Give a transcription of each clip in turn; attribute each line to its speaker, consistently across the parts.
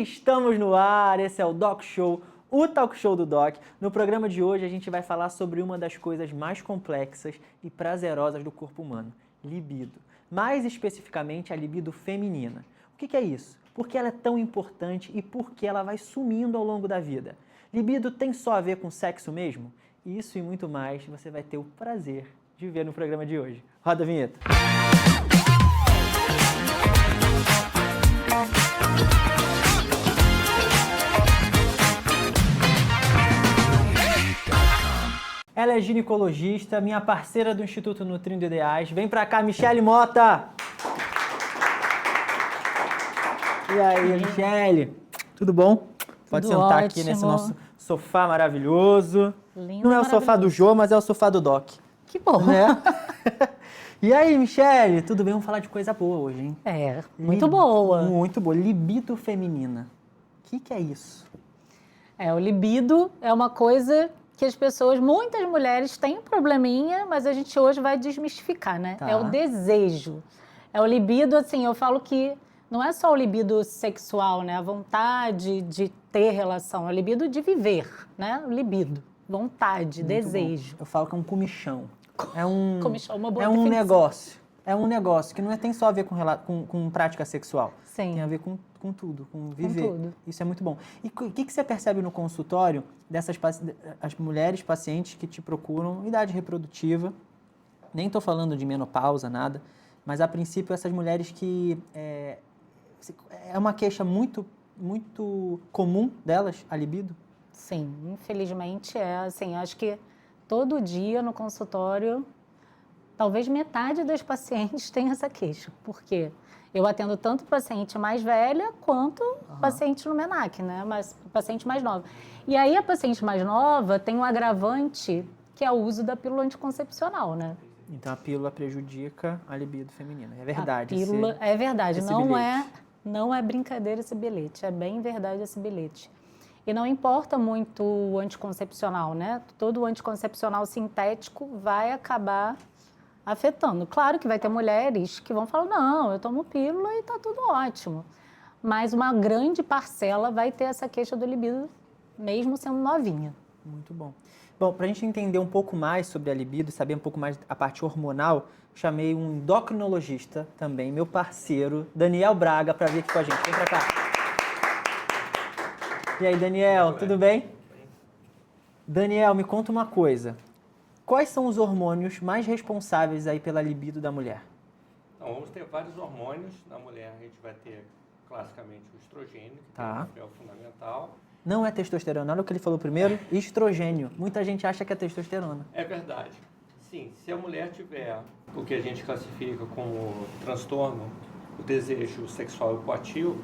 Speaker 1: Estamos no ar, esse é o Doc Show, o talk show do Doc. No programa de hoje a gente vai falar sobre uma das coisas mais complexas e prazerosas do corpo humano, libido. Mais especificamente a libido feminina. O que é isso? Por que ela é tão importante e por que ela vai sumindo ao longo da vida? Libido tem só a ver com sexo mesmo? Isso e muito mais você vai ter o prazer de ver no programa de hoje. Roda a vinheta. Ela é ginecologista, minha parceira do Instituto Nutrindo Ideais. Vem pra cá, Michele Mota! E aí, Michele? Tudo bom? Pode
Speaker 2: Tudo
Speaker 1: sentar
Speaker 2: ótimo.
Speaker 1: aqui nesse nosso sofá maravilhoso.
Speaker 2: Lindo,
Speaker 1: Não é o sofá do Jô, mas é o sofá do Doc.
Speaker 2: Que bom.
Speaker 1: Né? E aí, Michele? Tudo bem? Vamos falar de coisa boa hoje, hein?
Speaker 2: É, muito boa.
Speaker 1: Muito boa. Libido feminina. O que é isso?
Speaker 2: O libido é uma coisa que as pessoas, muitas mulheres têm um probleminha, mas a gente hoje vai desmistificar, né?
Speaker 1: Tá.
Speaker 2: É o desejo. É o libido, assim, eu falo que não é só o libido sexual, né? A vontade de ter relação, é o libido de viver, né? O libido, vontade,
Speaker 1: Muito
Speaker 2: desejo.
Speaker 1: bom. Eu falo que é um comichão. É um,
Speaker 2: Comichão, uma boa
Speaker 1: é um
Speaker 2: definição.
Speaker 1: negócio. É um negócio que não tem só a ver com prática sexual.
Speaker 2: Sim.
Speaker 1: Tem a ver com tudo, com viver.
Speaker 2: tudo.
Speaker 1: Isso é muito bom. E o que você percebe no consultório as mulheres pacientes que te procuram, idade reprodutiva, nem estou falando de menopausa, nada, mas a princípio essas mulheres que é uma queixa muito, muito comum delas, a libido?
Speaker 2: Sim, infelizmente é assim, acho que todo dia no consultório, talvez metade das pacientes tem essa queixa, porque eu atendo tanto paciente mais velha quanto paciente no MENAC, né? Mas paciente mais nova. E aí a paciente mais nova tem um agravante que é o uso da pílula anticoncepcional, né?
Speaker 1: Então a pílula prejudica a libido feminina. É verdade.
Speaker 2: A pílula, é verdade,
Speaker 1: esse
Speaker 2: não
Speaker 1: bilhete.
Speaker 2: não é brincadeira esse bilhete, é bem verdade esse bilhete. E não importa muito o anticoncepcional, né? Todo anticoncepcional sintético vai acabar afetando. Claro que vai ter mulheres que vão falar, não, eu tomo pílula e tá tudo ótimo. Mas uma grande parcela vai ter essa queixa do libido, mesmo sendo novinha.
Speaker 1: Muito bom. Bom, para a gente entender um pouco mais sobre a libido, saber um pouco mais a parte hormonal, chamei um endocrinologista também, meu parceiro, Daniel Braga, para vir aqui com a gente. Vem para cá. E aí, Daniel, tudo bem? Daniel, me conta uma coisa. Quais são os hormônios mais responsáveis aí pela libido da mulher?
Speaker 3: Então, vamos ter vários hormônios. Na mulher, a gente vai ter, classicamente, o estrogênio, que tem um papel fundamental.
Speaker 1: Não é testosterona, olha o que ele falou primeiro, estrogênio. Muita gente acha que é testosterona.
Speaker 3: É verdade. Sim, se a mulher tiver o que a gente classifica como transtorno, o desejo sexual hipoativo,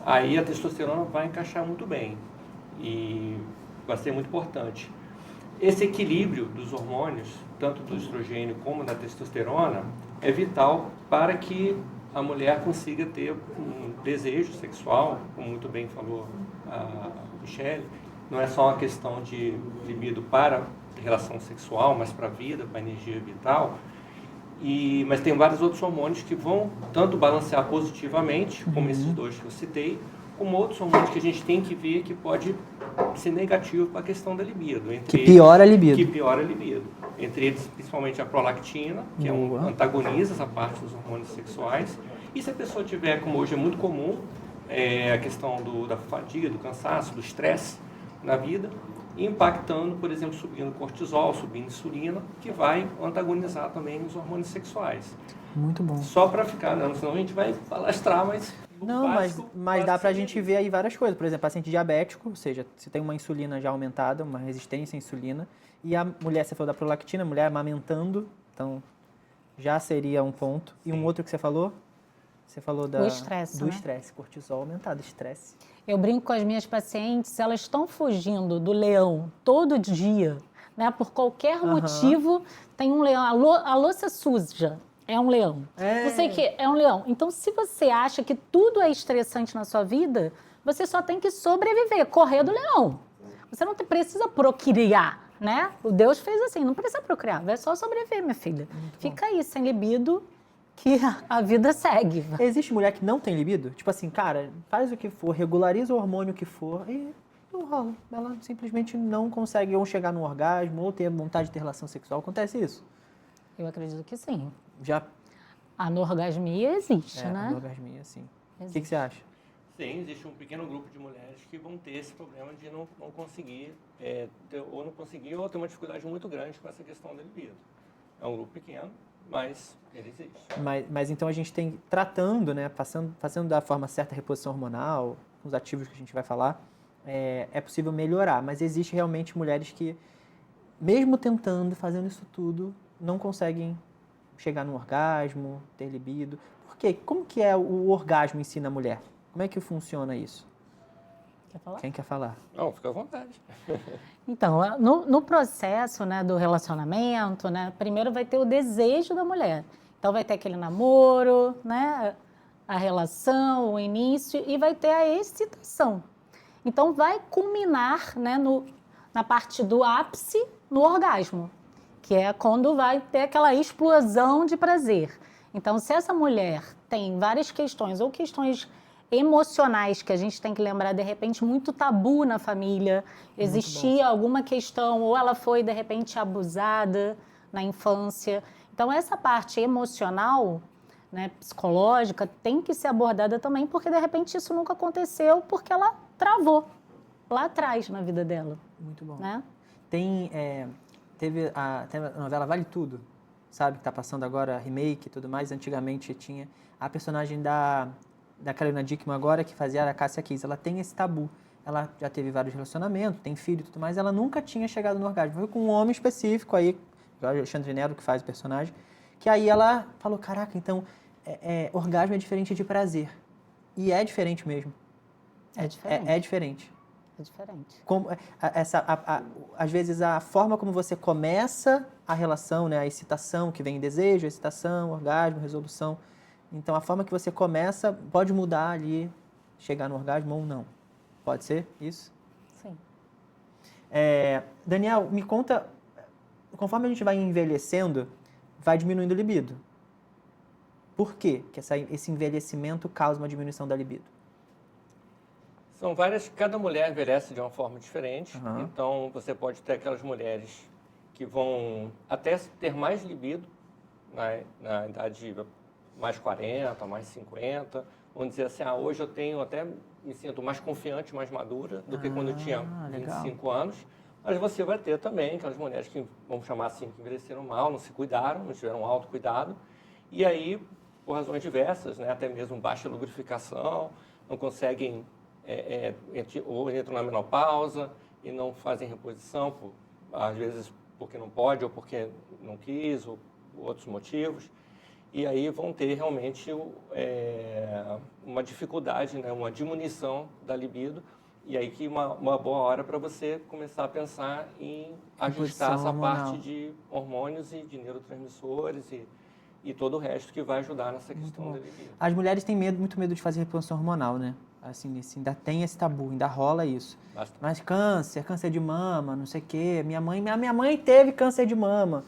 Speaker 3: aí a testosterona vai encaixar muito bem e vai ser muito importante. Esse equilíbrio dos hormônios, tanto do estrogênio como da testosterona, é vital para que a mulher consiga ter um desejo sexual, como muito bem falou a Michele. Não é só uma questão de libido para relação sexual, mas para a vida, para a energia vital. Mas tem vários outros hormônios que vão tanto balancear positivamente, como esses dois que eu citei, como outros hormônios que a gente tem que ver que pode ser negativo para a questão da libido.
Speaker 1: Piora a libido.
Speaker 3: Que piora a libido. Entre eles, principalmente a prolactina, que antagoniza essa parte dos hormônios sexuais. E se a pessoa tiver, como hoje é muito comum, a questão da fadiga, do cansaço, do estresse na vida, impactando, por exemplo, subindo cortisol, subindo insulina, que vai antagonizar também os hormônios sexuais.
Speaker 1: Muito bom.
Speaker 3: Só para ficar, não, senão a gente vai falastrar, mas...
Speaker 1: Não, mas dá pra gente ver aí várias coisas. Por exemplo, paciente diabético, ou seja, você tem uma insulina já aumentada, uma resistência à insulina, e a mulher, você falou da prolactina, a mulher amamentando, então já seria um ponto. E um outro que você falou? Você falou do
Speaker 2: estresse, né?
Speaker 1: estresse, cortisol aumentado, estresse.
Speaker 2: Eu brinco com as minhas pacientes, elas estão fugindo do leão todo dia, né? Por qualquer motivo, tem um leão. A louça suja é um leão. Você que é um leão. Então, se você acha que tudo é estressante na sua vida, você só tem que sobreviver, correr do leão. Você não precisa procriar, né? O Deus fez assim, não precisa procriar, é só sobreviver, minha filha. Fica aí, sem libido, que a vida segue.
Speaker 1: Existe mulher que não tem libido? Tipo assim, cara, faz o que for, regulariza o hormônio que for e não rola. Ela simplesmente não consegue ou chegar no orgasmo ou ter vontade de ter relação sexual. Acontece isso?
Speaker 2: Eu acredito que sim.
Speaker 1: Já
Speaker 2: A anorgasmia existe,
Speaker 1: é,
Speaker 2: né?
Speaker 1: anorgasmia, sim. O que você acha?
Speaker 3: Sim, existe um pequeno grupo de mulheres que vão ter esse problema de não conseguir, ou não conseguir, ou ter uma dificuldade muito grande com essa questão da libido. É um grupo pequeno, mas ele existe.
Speaker 1: Mas então a gente tem, tratando, né, fazendo da forma certa a reposição hormonal, com os ativos que a gente vai falar, é possível melhorar. Mas existe realmente mulheres que, mesmo tentando, fazendo isso tudo, não conseguem chegar no orgasmo, ter libido. Por quê? Como que é o orgasmo em si na mulher? Como é que funciona isso?
Speaker 2: Quer falar?
Speaker 1: Quem quer falar?
Speaker 3: Não, fica à vontade.
Speaker 2: Então, no processo, né, do relacionamento, né, primeiro vai ter o desejo da mulher. Então, vai ter aquele namoro, né, a relação, o início, e vai ter a excitação. Então, vai culminar, né, na parte do ápice, no orgasmo, que é quando vai ter aquela explosão de prazer. Então, se essa mulher tem várias questões, ou questões emocionais que a gente tem que lembrar, de repente, muito tabu na família, existia alguma questão, ou ela foi, de repente, abusada na infância. Então, essa parte emocional, né, psicológica, tem que ser abordada também, porque, de repente, isso nunca aconteceu, porque ela travou lá atrás na vida dela.
Speaker 1: Muito bom.
Speaker 2: Né?
Speaker 1: Teve a novela Vale Tudo, sabe? Que tá passando agora remake e tudo mais. Antigamente tinha a personagem da Carolina Dickman agora, que fazia a Cássia Kiss. Ela tem esse tabu. Ela já teve vários relacionamentos, tem filho e tudo mais. Ela nunca tinha chegado no orgasmo. Foi com um homem específico aí, o Alexandre Nero, que faz o personagem, que aí ela falou, caraca, então orgasmo é diferente de prazer. E é diferente mesmo.
Speaker 2: É diferente.
Speaker 1: É diferente.
Speaker 2: É diferente.
Speaker 1: Como, às vezes a forma como você começa a relação, né, a excitação, que vem desejo, excitação, orgasmo, resolução. Então a forma que você começa pode mudar ali, chegar no orgasmo ou não. Pode ser isso?
Speaker 2: Sim.
Speaker 1: Daniel, me conta, conforme a gente vai envelhecendo, vai diminuindo o libido. Por quê que esse envelhecimento causa uma diminuição da libido?
Speaker 3: São várias, cada mulher envelhece de uma forma diferente,
Speaker 1: Uhum.
Speaker 3: então você pode ter aquelas mulheres que vão até ter mais libido na idade mais 40, mais 50, vamos dizer assim, hoje eu tenho até, me sinto mais confiante, mais madura do que quando eu tinha 25 anos, mas você vai ter também aquelas mulheres que, vamos chamar assim, que envelheceram mal, não se cuidaram, não tiveram autocuidado, e aí, por razões diversas, né, até mesmo baixa lubrificação, não conseguem ou entram na menopausa e não fazem reposição, às vezes porque não pode ou porque não quis, ou outros motivos. E aí vão ter realmente uma dificuldade, né, uma diminuição da libido. E aí que uma boa hora para você começar a pensar em ajustar essa parte de hormônios e de neurotransmissores e todo o resto que vai ajudar nessa questão da libido.
Speaker 1: As mulheres têm muito medo de fazer reposição hormonal, né? Assim, ainda tem esse tabu, ainda rola isso.
Speaker 3: Bastante.
Speaker 1: Mas câncer de mama, não sei o quê. Minha mãe teve câncer de mama.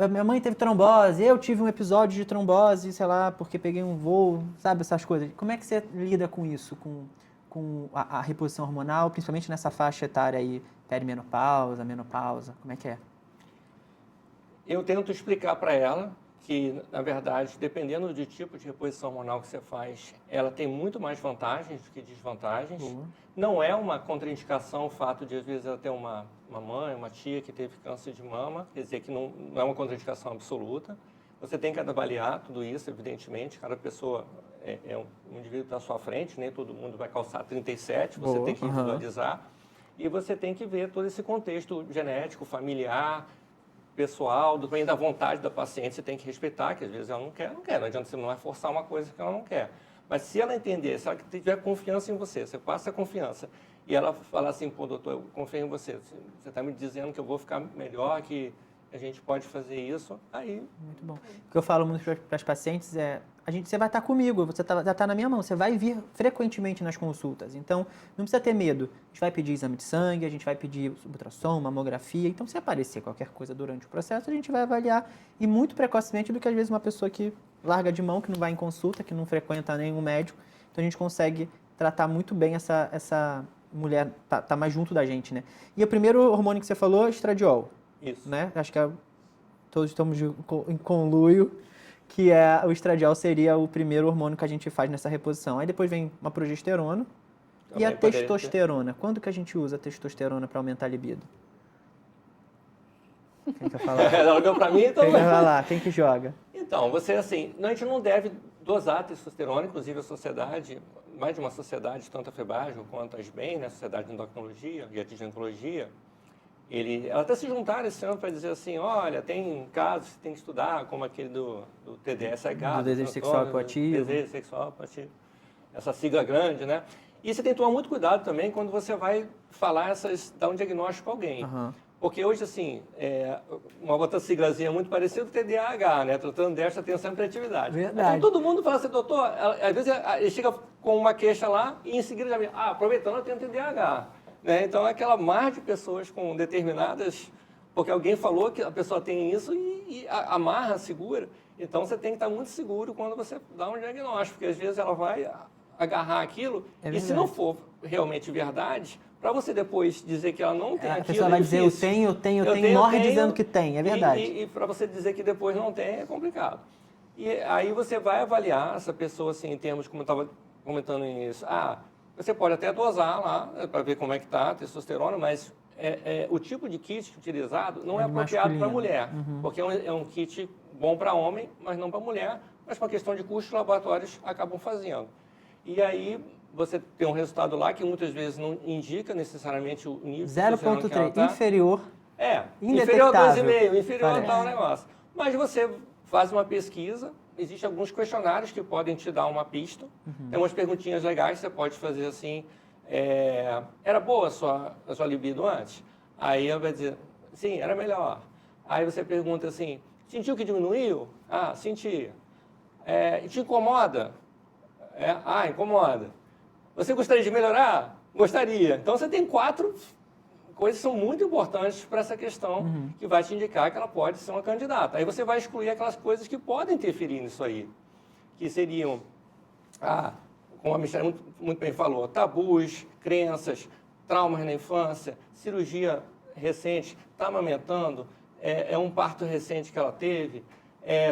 Speaker 1: Minha mãe teve trombose, eu tive um episódio de trombose, sei lá, porque peguei um voo, sabe, essas coisas. Como é que você lida com isso, com a reposição hormonal, principalmente nessa faixa etária aí, perimenopausa, menopausa, como é que é?
Speaker 3: Eu tento explicar para ela que, na verdade, dependendo do tipo de reposição hormonal que você faz, ela tem muito mais vantagens do que desvantagens.
Speaker 1: Uhum.
Speaker 3: Não é uma contraindicação o fato de, às vezes, ela ter uma mãe, uma tia que teve câncer de mama, quer dizer que não é uma contraindicação absoluta. Você tem que avaliar tudo isso, evidentemente, cada pessoa é um indivíduo que está à sua frente, nem todo mundo vai calçar 37, você tem que individualizar. E você tem que ver todo esse contexto genético, familiar, pessoal, também da vontade da paciente, você tem que respeitar, que às vezes ela não quer. Não adianta, você não vai forçar uma coisa que ela não quer. Mas se ela entender, se ela tiver confiança em você, você passa a confiança, e ela falar assim, pô, doutor, eu confio em você, você está me dizendo que eu vou ficar melhor, que a gente pode fazer isso, aí...
Speaker 1: Muito bom. O que eu falo muito para as pacientes é, você vai estar comigo, você já está na minha mão, você vai vir frequentemente nas consultas, então não precisa ter medo. A gente vai pedir exame de sangue, a gente vai pedir ultrassom, mamografia, então se aparecer qualquer coisa durante o processo, a gente vai avaliar e muito precocemente do que às vezes uma pessoa que larga de mão, que não vai em consulta, que não frequenta nenhum médico, então a gente consegue tratar muito bem essa mulher, tá mais junto da gente, né? E o primeiro hormônio que você falou é estradiol.
Speaker 3: Isso.
Speaker 1: Né? Acho que todos estamos em conluio, que o estradiol seria o primeiro hormônio que a gente faz nessa reposição. Aí depois vem uma progesterona e a testosterona. Quando que a gente usa a testosterona para aumentar a libido? Quem quer falar?
Speaker 3: Ela olhou para mim, então...
Speaker 1: Quem quer falar? Quem que joga?
Speaker 3: Então, você assim, a gente não deve dosar a testosterona, inclusive a sociedade, mais de uma sociedade, tanto a FEBAGEO quanto a SBEM, né, a Sociedade de Endocrinologia e de Ginecologia, ela até se juntaram esse ano para dizer assim, olha, tem casos que tem que estudar, como aquele do TDSH,
Speaker 1: do desejo sexual coativo.
Speaker 3: Desejo sexual coativo. Essa sigla grande, né? E você tem que tomar muito cuidado também quando você vai falar dar um diagnóstico a alguém.
Speaker 1: Uhum.
Speaker 3: Porque hoje, assim, uma outra siglazinha muito parecida do TDAH, né? Tratando déficit de atenção e hiperatividade.
Speaker 1: Verdade.
Speaker 3: Então, todo mundo fala assim, doutor, às vezes ele chega com uma queixa lá e em seguida já vem, aproveitando, eu tenho TDAH. Né? Então, é aquela mar de pessoas com determinadas... Porque alguém falou que a pessoa tem isso e amarra, segura. Então, você tem que estar muito seguro quando você dá um diagnóstico, porque às vezes ela vai agarrar aquilo e se não for realmente verdade, para você depois dizer que ela não tem aquilo...
Speaker 1: A pessoa vai dizer, eu tenho, morre dizendo que tem, é verdade.
Speaker 3: E para você dizer que depois não tem, é complicado. E aí você vai avaliar essa pessoa, assim, em termos, como eu estava comentando no início, você pode até dosar lá, para ver como é que está a testosterona, mas o tipo de kit utilizado não é apropriado para mulher, porque é um kit bom para homem, mas não para mulher, mas por uma questão de custo, os laboratórios acabam fazendo. E aí você tem um resultado lá que muitas vezes não indica necessariamente o nível de testosterona que ela
Speaker 1: 0,3,
Speaker 3: tá.
Speaker 1: inferior,
Speaker 3: Inferior a
Speaker 1: indetectável.
Speaker 3: 2,5, inferior a tal
Speaker 1: Parece.
Speaker 3: negócio. Mas você faz uma pesquisa, existem alguns questionários que podem te dar uma pista. Tem umas perguntinhas legais que você pode fazer assim, era boa a sua libido antes? Aí ela vai dizer, sim, era melhor. Aí você pergunta assim, sentiu que diminuiu? Senti. Te incomoda? Incomoda. Você gostaria de melhorar? Gostaria. Então você tem 4 coisas que são muito importantes para essa questão que vai te indicar que ela pode ser uma candidata. Aí você vai excluir aquelas coisas que podem interferir nisso aí, que seriam, como a Michelle muito bem falou, tabus, crenças, traumas na infância, cirurgia recente, está amamentando, é um parto recente que ela teve,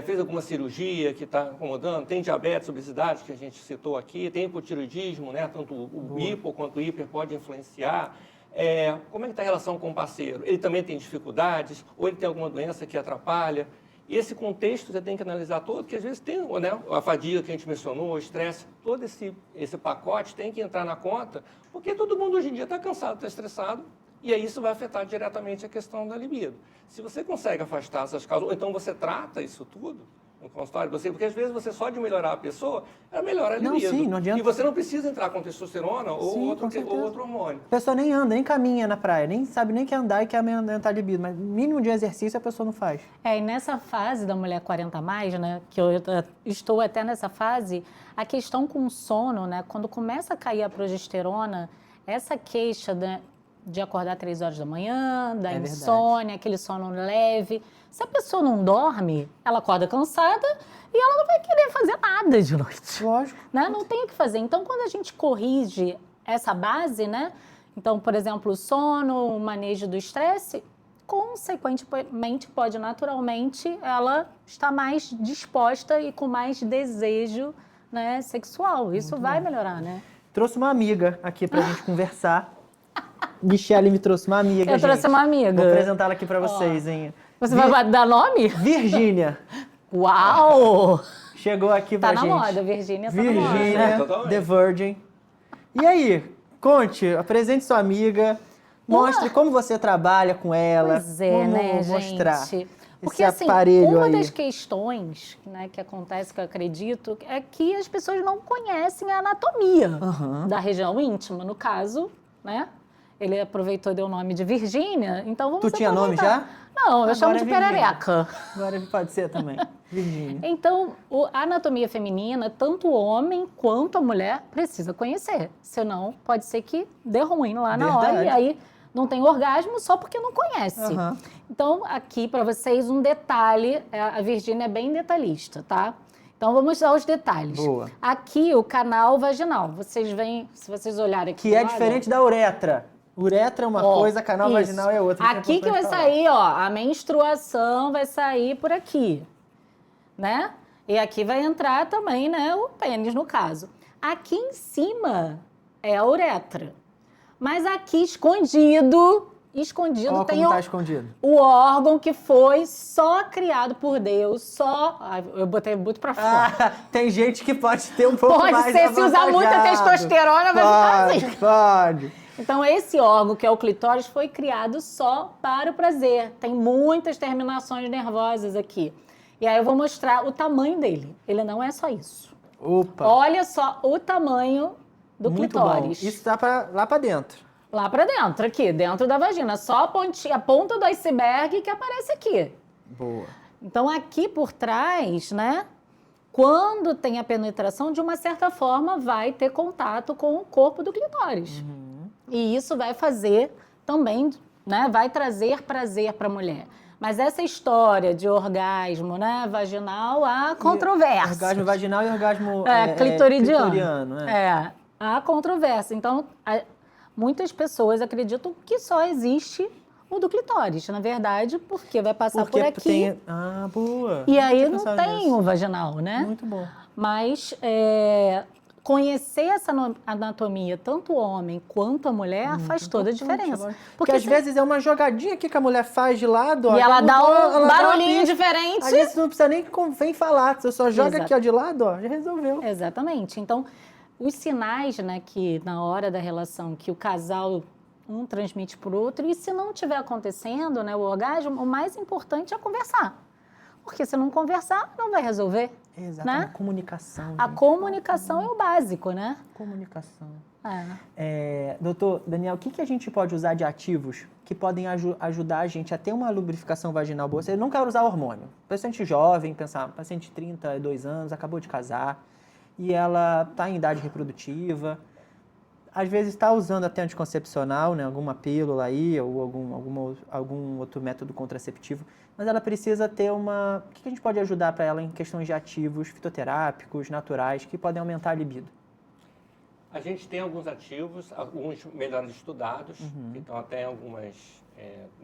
Speaker 3: fez alguma cirurgia que está incomodando, tem diabetes, obesidade, que a gente citou aqui, tem hipotiroidismo, né? Tanto o hipo quanto o hiper pode influenciar. Como é que está a relação com o parceiro? Ele também tem dificuldades, ou ele tem alguma doença que atrapalha? E esse contexto você tem que analisar todo, porque às vezes tem, né, a fadiga que a gente mencionou, o estresse, todo esse pacote tem que entrar na conta, porque todo mundo hoje em dia está cansado, está estressado, e aí isso vai afetar diretamente a questão da libido. Se você consegue afastar essas causas, ou então você trata isso tudo no consultório, porque às vezes você só de melhorar a pessoa, ela melhora a libido.
Speaker 1: Sim, não adianta.
Speaker 3: E você não precisa entrar com testosterona ou outro hormônio.
Speaker 1: A pessoa nem anda, nem caminha na praia, nem sabe nem quer andar e quer aumentar a libido, mas mínimo de exercício a pessoa não faz.
Speaker 2: E nessa fase da mulher 40+, né, que eu estou até nessa fase, a questão com o sono, né, quando começa a cair a progesterona, essa queixa de acordar 3 horas da manhã, da insônia, aquele sono leve. Se a pessoa não dorme, ela acorda cansada e ela não vai querer fazer nada de noite.
Speaker 1: Lógico.
Speaker 2: Né? Não tem o que fazer. Então, quando a gente corrige essa base, né? Então, por exemplo, o sono, o manejo do estresse, consequentemente, pode naturalmente ela estar mais disposta e com mais desejo, né, sexual. Isso vai melhorar, né?
Speaker 1: Trouxe uma amiga aqui pra gente conversar. Michelle me trouxe uma amiga,
Speaker 2: Eu trouxe uma amiga.
Speaker 1: Vou apresentá-la aqui pra vocês, hein?
Speaker 2: Você vai dar nome?
Speaker 1: Virgínia.
Speaker 2: Uau!
Speaker 1: Chegou aqui pra
Speaker 2: Tá
Speaker 1: gente.
Speaker 2: na moda, Virgínia tá na moda.
Speaker 1: Virgínia, The Virgin. E aí, conte, apresente sua amiga, mostre como você trabalha com ela.
Speaker 2: Pois é,
Speaker 1: como
Speaker 2: né,
Speaker 1: mostrar
Speaker 2: gente? Porque,
Speaker 1: esse aparelho
Speaker 2: uma
Speaker 1: aí.
Speaker 2: das questões, né, que acontece, que eu acredito, é que as pessoas não conhecem a anatomia da região íntima, no caso, né? Ele aproveitou e deu o nome de Virgínia, então vamos
Speaker 1: Tu tinha nome
Speaker 2: aproveitar.
Speaker 1: já?
Speaker 2: Não, eu
Speaker 1: Agora
Speaker 2: chamo
Speaker 1: é
Speaker 2: de
Speaker 1: Virgínia.
Speaker 2: perereca.
Speaker 1: Agora pode ser também. Virgínia.
Speaker 2: Então, a anatomia feminina, tanto o homem quanto a mulher precisa conhecer. Senão, pode ser que dê ruim lá na hora e aí não tem orgasmo só porque não conhece.
Speaker 1: Aham.
Speaker 2: Então, aqui para vocês um detalhe, a Virgínia é bem detalhista, tá? Então, vamos aos detalhes.
Speaker 1: Boa.
Speaker 2: Aqui, o canal vaginal. Vocês veem, se vocês olharem aqui.
Speaker 1: Que é
Speaker 2: do lado,
Speaker 1: diferente da uretra. Uretra é uma coisa, canal
Speaker 2: isso.
Speaker 1: vaginal é outra.
Speaker 2: Aqui que vai sair, ó, a menstruação vai sair por aqui, né? E aqui vai entrar também, né, o pênis, no caso. Aqui em cima é a uretra. Mas aqui escondido
Speaker 1: Ó,
Speaker 2: tem
Speaker 1: como tá escondido.
Speaker 2: o órgão que foi só criado por Deus, só... Ai, eu botei muito pra fora.
Speaker 1: Ah, tem gente que pode ter um pouco
Speaker 2: Pode
Speaker 1: mais
Speaker 2: ser, se usar muita
Speaker 1: avantajado.
Speaker 2: testosterona, vai ficar assim.
Speaker 1: Pode.
Speaker 2: Então, esse órgão, que é o clitóris, foi criado só para o prazer. Tem muitas terminações nervosas aqui. E aí eu vou mostrar o tamanho dele. Ele não é só isso.
Speaker 1: Opa.
Speaker 2: Olha só o tamanho do
Speaker 1: Muito
Speaker 2: clitóris.
Speaker 1: bom. Isso tá lá pra dentro.
Speaker 2: Lá para dentro, aqui, dentro da vagina. Só a ponta do iceberg que aparece aqui.
Speaker 1: Boa.
Speaker 2: Então, aqui por trás, né? Quando tem a penetração, de uma certa forma, vai ter contato com o corpo do clitóris. E isso vai fazer também, né? Vai trazer prazer para a mulher. Mas essa história de orgasmo, né, vaginal, há controvérsia.
Speaker 1: Orgasmo vaginal e orgasmo
Speaker 2: clitoridiano.
Speaker 1: né?
Speaker 2: Há controvérsia. Então, muitas pessoas acreditam que só existe o do clitóris, na verdade, porque vai passar por aqui.
Speaker 1: Tem... Ah, boa.
Speaker 2: E aí
Speaker 1: tinha
Speaker 2: não
Speaker 1: pensado
Speaker 2: tem
Speaker 1: nisso.
Speaker 2: o vaginal, né?
Speaker 1: Muito bom.
Speaker 2: Mas conhecer essa anatomia, tanto o homem quanto a mulher, faz toda a diferença.
Speaker 1: Porque às vezes é uma jogadinha aqui que a mulher faz de lado. ó,
Speaker 2: E ela dá um barulhinho
Speaker 1: uma-
Speaker 2: diferente.
Speaker 1: Às vezes não precisa nem vem falar. Você só joga
Speaker 2: Exato.
Speaker 1: aqui ó, de lado, ó, já resolveu.
Speaker 2: Exatamente. Então, os sinais, né, que na hora da relação, que o casal um transmite para o outro, e se não estiver acontecendo, né, o orgasmo, o mais importante é conversar. Porque se não conversar, não vai resolver.
Speaker 1: Exatamente.
Speaker 2: Né?
Speaker 1: Comunicação.
Speaker 2: A
Speaker 1: gente.
Speaker 2: comunicação é o básico, né?
Speaker 1: Comunicação.
Speaker 2: É.
Speaker 1: Doutor Daniel, o que a gente pode usar de ativos que podem ajudar a gente a ter uma lubrificação vaginal boa? Eu não quero usar hormônio. Paciente jovem, paciente de 32 anos, acabou de casar e ela está em idade reprodutiva. Às vezes está usando até anticoncepcional, né, alguma pílula aí ou algum outro método contraceptivo, mas ela precisa ter uma... O que a gente pode ajudar para ela em questões de ativos fitoterápicos, naturais, que podem aumentar a libido?
Speaker 3: A gente tem alguns ativos, alguns melhor estudados, que estão até em alguns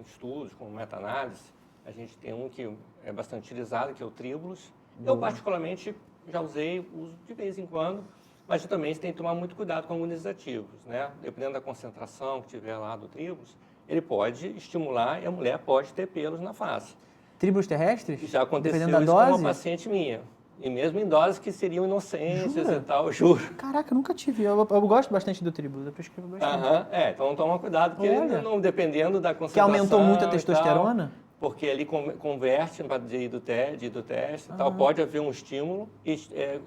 Speaker 3: estudos, como meta-análise. A gente tem um que é bastante utilizado, que é o Tribulus. Eu, particularmente, já usei, uso de vez em quando, mas também você tem que tomar muito cuidado com alguns ativos, né? Dependendo da concentração que tiver lá do Tribulus, ele pode estimular e a mulher pode ter pelos na face.
Speaker 1: Tribos terrestres?
Speaker 3: Já aconteceu
Speaker 1: Dependendo
Speaker 3: isso
Speaker 1: da
Speaker 3: com
Speaker 1: dose?
Speaker 3: uma paciente minha. E mesmo em doses que seriam inocentes
Speaker 1: Jura?
Speaker 3: e tal, eu juro.
Speaker 1: Caraca, eu nunca tive. Eu gosto bastante do Tribulus, eu prescrevo bastante.
Speaker 3: Então toma cuidado, porque
Speaker 1: Olha.
Speaker 3: não, dependendo da
Speaker 1: Que
Speaker 3: concentração
Speaker 1: aumentou muito a
Speaker 3: e tal,
Speaker 1: testosterona?
Speaker 3: porque ele converte para de hidroteste e tal. Pode haver um estímulo e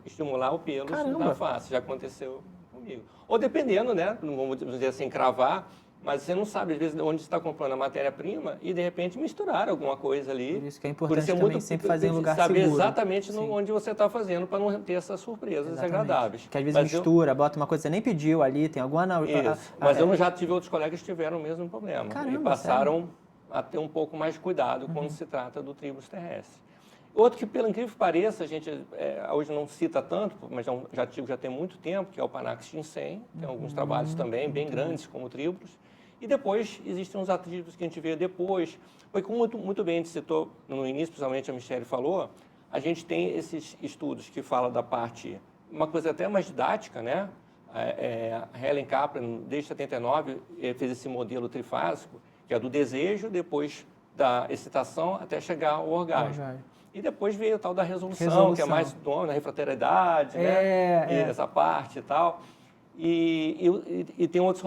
Speaker 3: estimular o pelo
Speaker 1: Caramba.
Speaker 3: na face. Já aconteceu comigo. Ou dependendo, né? Não vamos dizer assim, cravar, mas você não sabe, às vezes, onde você está comprando a matéria-prima e, de repente, misturar alguma coisa ali.
Speaker 1: Por isso que é importante
Speaker 3: é
Speaker 1: também sempre fazer em lugar
Speaker 3: saber
Speaker 1: seguro.
Speaker 3: exatamente
Speaker 1: Sim.
Speaker 3: onde você está fazendo para não ter essas surpresas desagradáveis.
Speaker 1: Porque às vezes
Speaker 3: Mas
Speaker 1: mistura, bota uma coisa que você nem pediu ali, tem alguma...
Speaker 3: Isso. Mas eu já tive outros colegas que tiveram o mesmo problema.
Speaker 1: Caramba,
Speaker 3: e passaram a ter um pouco mais de cuidado quando se trata do Tribulus terrestre. Outro que, pelo incrível que pareça, a gente hoje não cita tanto, mas já tem muito tempo, que é o Panax ginseng. Tem alguns trabalhos também bem grandes, como o Tribulus. E depois existem uns ativos que a gente vê depois. Foi como muito bem a gente citou no início, principalmente a Michelle falou, a gente tem esses estudos que falam da parte, uma coisa até mais didática, né? A Helen Kaplan, desde 79, fez esse modelo trifásico, que é do desejo, depois da excitação, até chegar ao orgasmo. E depois veio o tal da resolução, que é mais na refratariedade, né? Essa parte e tal. E tem outros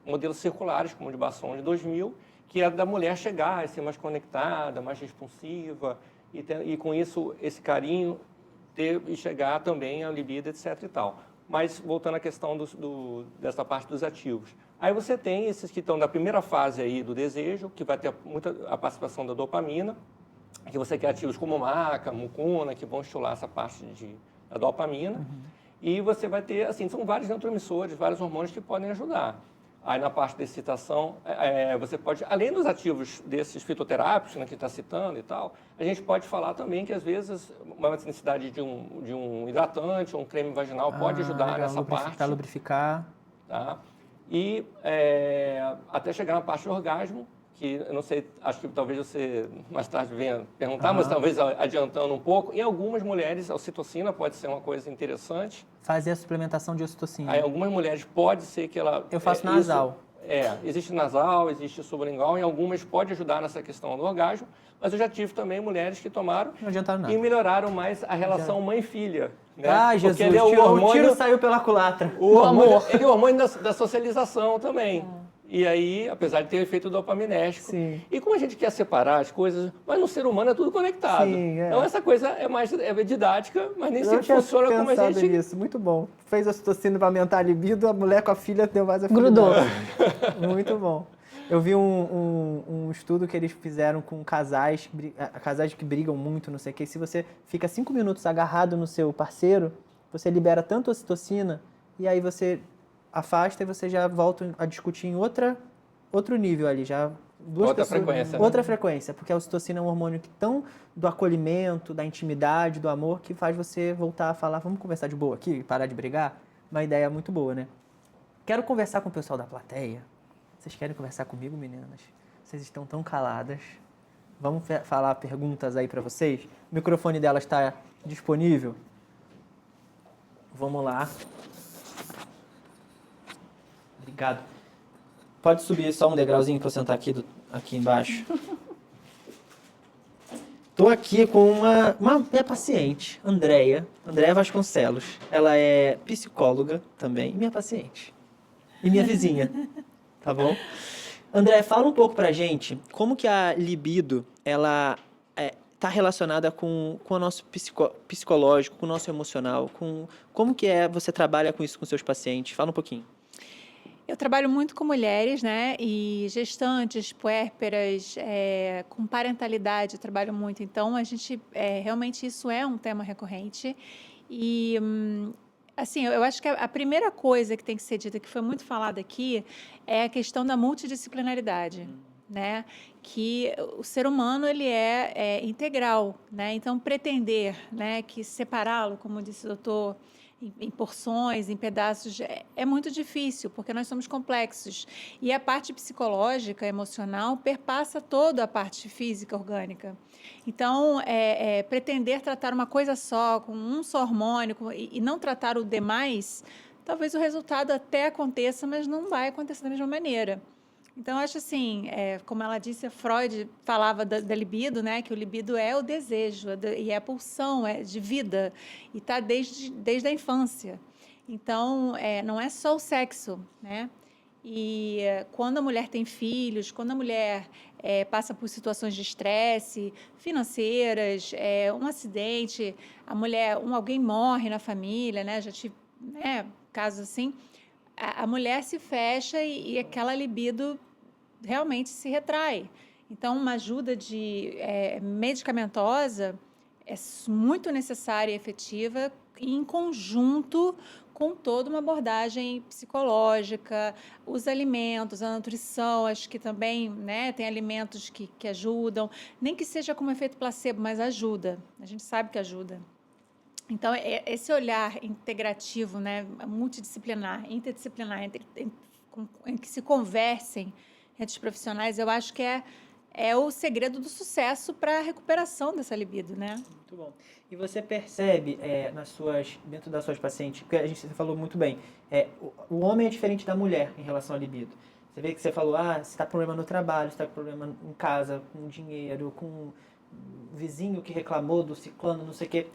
Speaker 3: modelos circulares, como o de Basson de 2000, que é da mulher chegar a ser mais conectada, mais responsiva, e com isso, esse carinho e chegar também à libido, etc. e tal. Mas voltando à questão dessa parte dos ativos. Aí você tem esses que estão na primeira fase aí do desejo, que vai ter a participação da dopamina, que você quer ativos como maca, mucuna, que vão estimular essa parte da dopamina. E você vai ter, assim, são vários neurotransmissores, vários hormônios que podem ajudar. Aí na parte da excitação, você pode, além dos ativos desses fitoterápicos, né, que está citando e tal, a gente pode falar também que às vezes uma necessidade de um hidratante ou um creme vaginal pode ajudar nessa parte.
Speaker 1: Lubrificar.
Speaker 3: Tá? E até chegar na parte do orgasmo, que eu não sei, acho que talvez você mais tarde venha perguntar, mas talvez adiantando um pouco. Em algumas mulheres, a ocitocina pode ser uma coisa interessante.
Speaker 1: Fazer a suplementação de ocitocina.
Speaker 3: Aí, algumas mulheres pode ser que ela...
Speaker 1: Eu faço nasal.
Speaker 3: Existe nasal, existe sublingual, em algumas pode ajudar nessa questão do orgasmo, mas eu já tive também mulheres que tomaram
Speaker 1: Não adiantaram nada.
Speaker 3: e melhoraram mais a relação mãe-filha. Né?
Speaker 1: Ah, Jesus,
Speaker 3: porque ele é
Speaker 1: o tiro saiu pela culatra.
Speaker 3: O hormônio, ele é o hormônio da socialização também. E aí, apesar de ter efeito dopaminérgico.
Speaker 1: Sim.
Speaker 3: E como a gente quer separar as coisas, mas no ser humano é tudo conectado.
Speaker 1: Sim,
Speaker 3: Então essa coisa é didática, mas nem sempre funciona como a gente...
Speaker 1: Nisso. Muito bom. Fez a ocitocina para aumentar a libido, a mulher com a filha deu mais
Speaker 2: Grudou.
Speaker 1: Muito bom. Eu vi um estudo que eles fizeram com casais que brigam muito, não sei o que. Se você fica 5 minutos agarrado no seu parceiro, você libera tanto ocitocina e aí você afasta e você já volta a discutir em outro nível ali, já
Speaker 3: frequência.
Speaker 1: Outra frequência, porque a ocitocina é um hormônio que tão do acolhimento, da intimidade, do amor, que faz você voltar a falar, vamos conversar de boa aqui, parar de brigar. Uma ideia muito boa, né? Quero conversar com o pessoal da plateia. Vocês querem conversar comigo, meninas? Vocês estão tão caladas. Vamos falar perguntas aí para vocês? O microfone delas está disponível? Vamos lá. Obrigado. Pode subir só um degrauzinho para eu sentar aqui embaixo. Estou aqui com minha paciente, Andréia Vasconcelos. Ela é psicóloga também e minha paciente. E minha vizinha, tá bom? Andréia, fala um pouco pra gente como que a libido, ela está relacionada com o nosso psicológico, com o nosso emocional, como que você trabalha com isso com seus pacientes? Fala um pouquinho.
Speaker 4: Eu trabalho muito com mulheres, né, e gestantes, puérperas, com parentalidade, eu trabalho muito. Então, realmente isso é um tema recorrente. E, assim, eu acho que a primeira coisa que tem que ser dita, que foi muito falada aqui, é a questão da multidisciplinaridade, né, que o ser humano, ele é integral, né, então pretender, né, que separá-lo, como disse o doutor, em porções, em pedaços, é muito difícil, porque nós somos complexos. E a parte psicológica, emocional, perpassa toda a parte física, orgânica. Então, pretender tratar uma coisa só, com um só hormônio, e não tratar o demais, talvez o resultado até aconteça, mas não vai acontecer da mesma maneira. Então, eu acho assim, como ela disse, Freud falava da libido, né, que o libido é o desejo, e é a pulsão de vida, e está desde a infância. Então, não é só o sexo, né? E quando a mulher tem filhos, quando a mulher passa por situações de estresse financeiras, um acidente, alguém morre na família, né? Já tive casos assim, a mulher se fecha e aquela libido realmente se retrai. Então, uma ajuda medicamentosa é muito necessária e efetiva em conjunto com toda uma abordagem psicológica, os alimentos, a nutrição, acho que também, né, tem alimentos que ajudam, nem que seja como efeito placebo, mas ajuda, a gente sabe que ajuda. Então, esse olhar integrativo, né, multidisciplinar, interdisciplinar, em que se conversem entre os profissionais, eu acho que é o segredo do sucesso para a recuperação dessa libido, né?
Speaker 1: Muito bom. E você percebe dentro das suas pacientes, porque você falou muito bem, o homem é diferente da mulher em relação à libido. Você vê que você falou, você está com problema no trabalho, você está com problema em casa, com dinheiro, com um vizinho que reclamou do ciclano, não sei o quê.